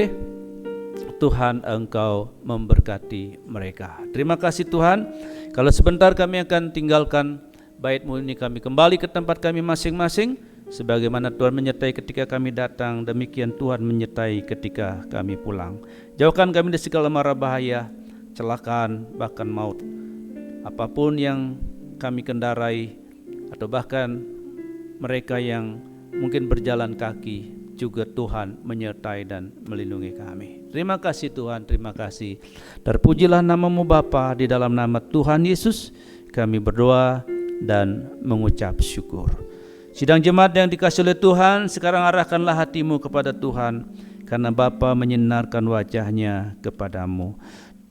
Speaker 4: Tuhan, Engkau memberkati mereka. Terima kasih Tuhan. Kalau sebentar kami akan tinggalkan bait-Mu ini, kami kembali ke tempat kami masing-masing. Sebagaimana Tuhan menyertai ketika kami datang, demikian Tuhan menyertai ketika kami pulang. Jauhkan kami dari segala mara bahaya, celakaan, bahkan maut. Apapun yang kami kendarai, atau bahkan mereka yang mungkin berjalan kaki, juga Tuhan menyertai dan melindungi kami. Terima kasih Tuhan, terima kasih. Terpujilah nama-Mu Bapa, di dalam nama Tuhan Yesus kami berdoa dan mengucap syukur. Sidang jemaat yang dikasihi oleh Tuhan, sekarang arahkanlah hatimu kepada Tuhan, karena Bapa menyinarkan wajahnya kepadamu.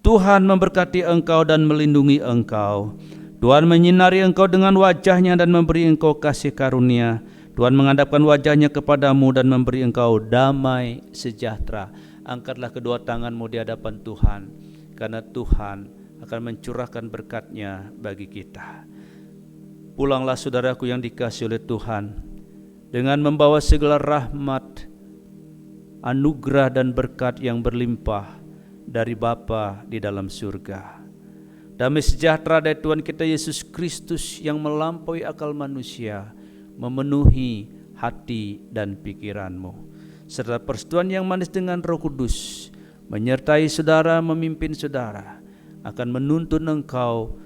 Speaker 4: Tuhan memberkati engkau dan melindungi engkau. Tuhan menyinari engkau dengan wajahnya dan memberi engkau kasih karunia. Tuhan menghadapkan wajahnya kepadamu dan memberi engkau damai sejahtera. Angkatlah kedua tanganmu di hadapan Tuhan, karena Tuhan akan mencurahkan berkat-Nya bagi kita. Pulanglah saudaraku yang dikasihi oleh Tuhan, dengan membawa segala rahmat, anugerah dan berkat yang berlimpah dari Bapa di dalam surga. Damai sejahtera dari Tuhan kita Yesus Kristus yang melampaui akal manusia memenuhi hati dan pikiranmu, serta persetujuan yang manis dengan Roh Kudus menyertai saudara, memimpin saudara, akan menuntun engkau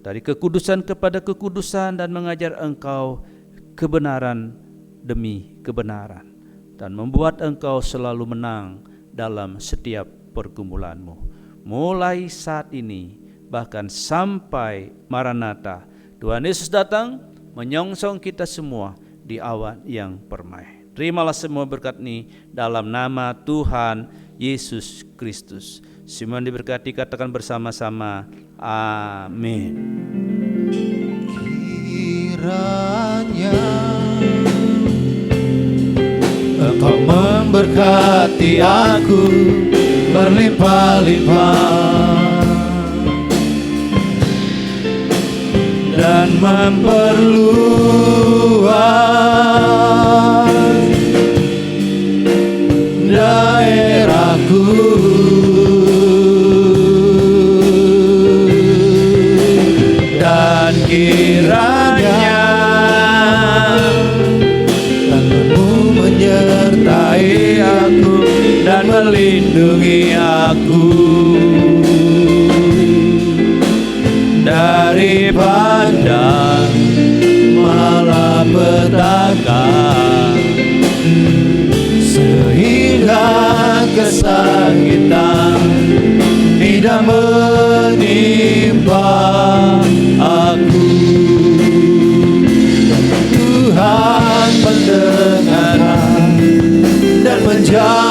Speaker 4: dari kekudusan kepada kekudusan dan mengajar engkau kebenaran demi kebenaran, dan membuat engkau selalu menang dalam setiap pergumulanmu. Mulai saat ini bahkan sampai Maranatha, Tuhan Yesus datang menyongsong kita semua di awan yang permai. Terimalah semua berkat ini dalam nama Tuhan Yesus Kristus. Semua diberkati, katakan bersama-sama, amin.
Speaker 2: Kiranya Engkau memberkati aku berlimpah-limpah dan memperluas daerahku, dan kiranya tangan-Mu menyertai aku dan melindungi aku dari pandang malapetaka, sehingga kesakitan tidak menimpa aku. Tuhan pendengaran dan menjaga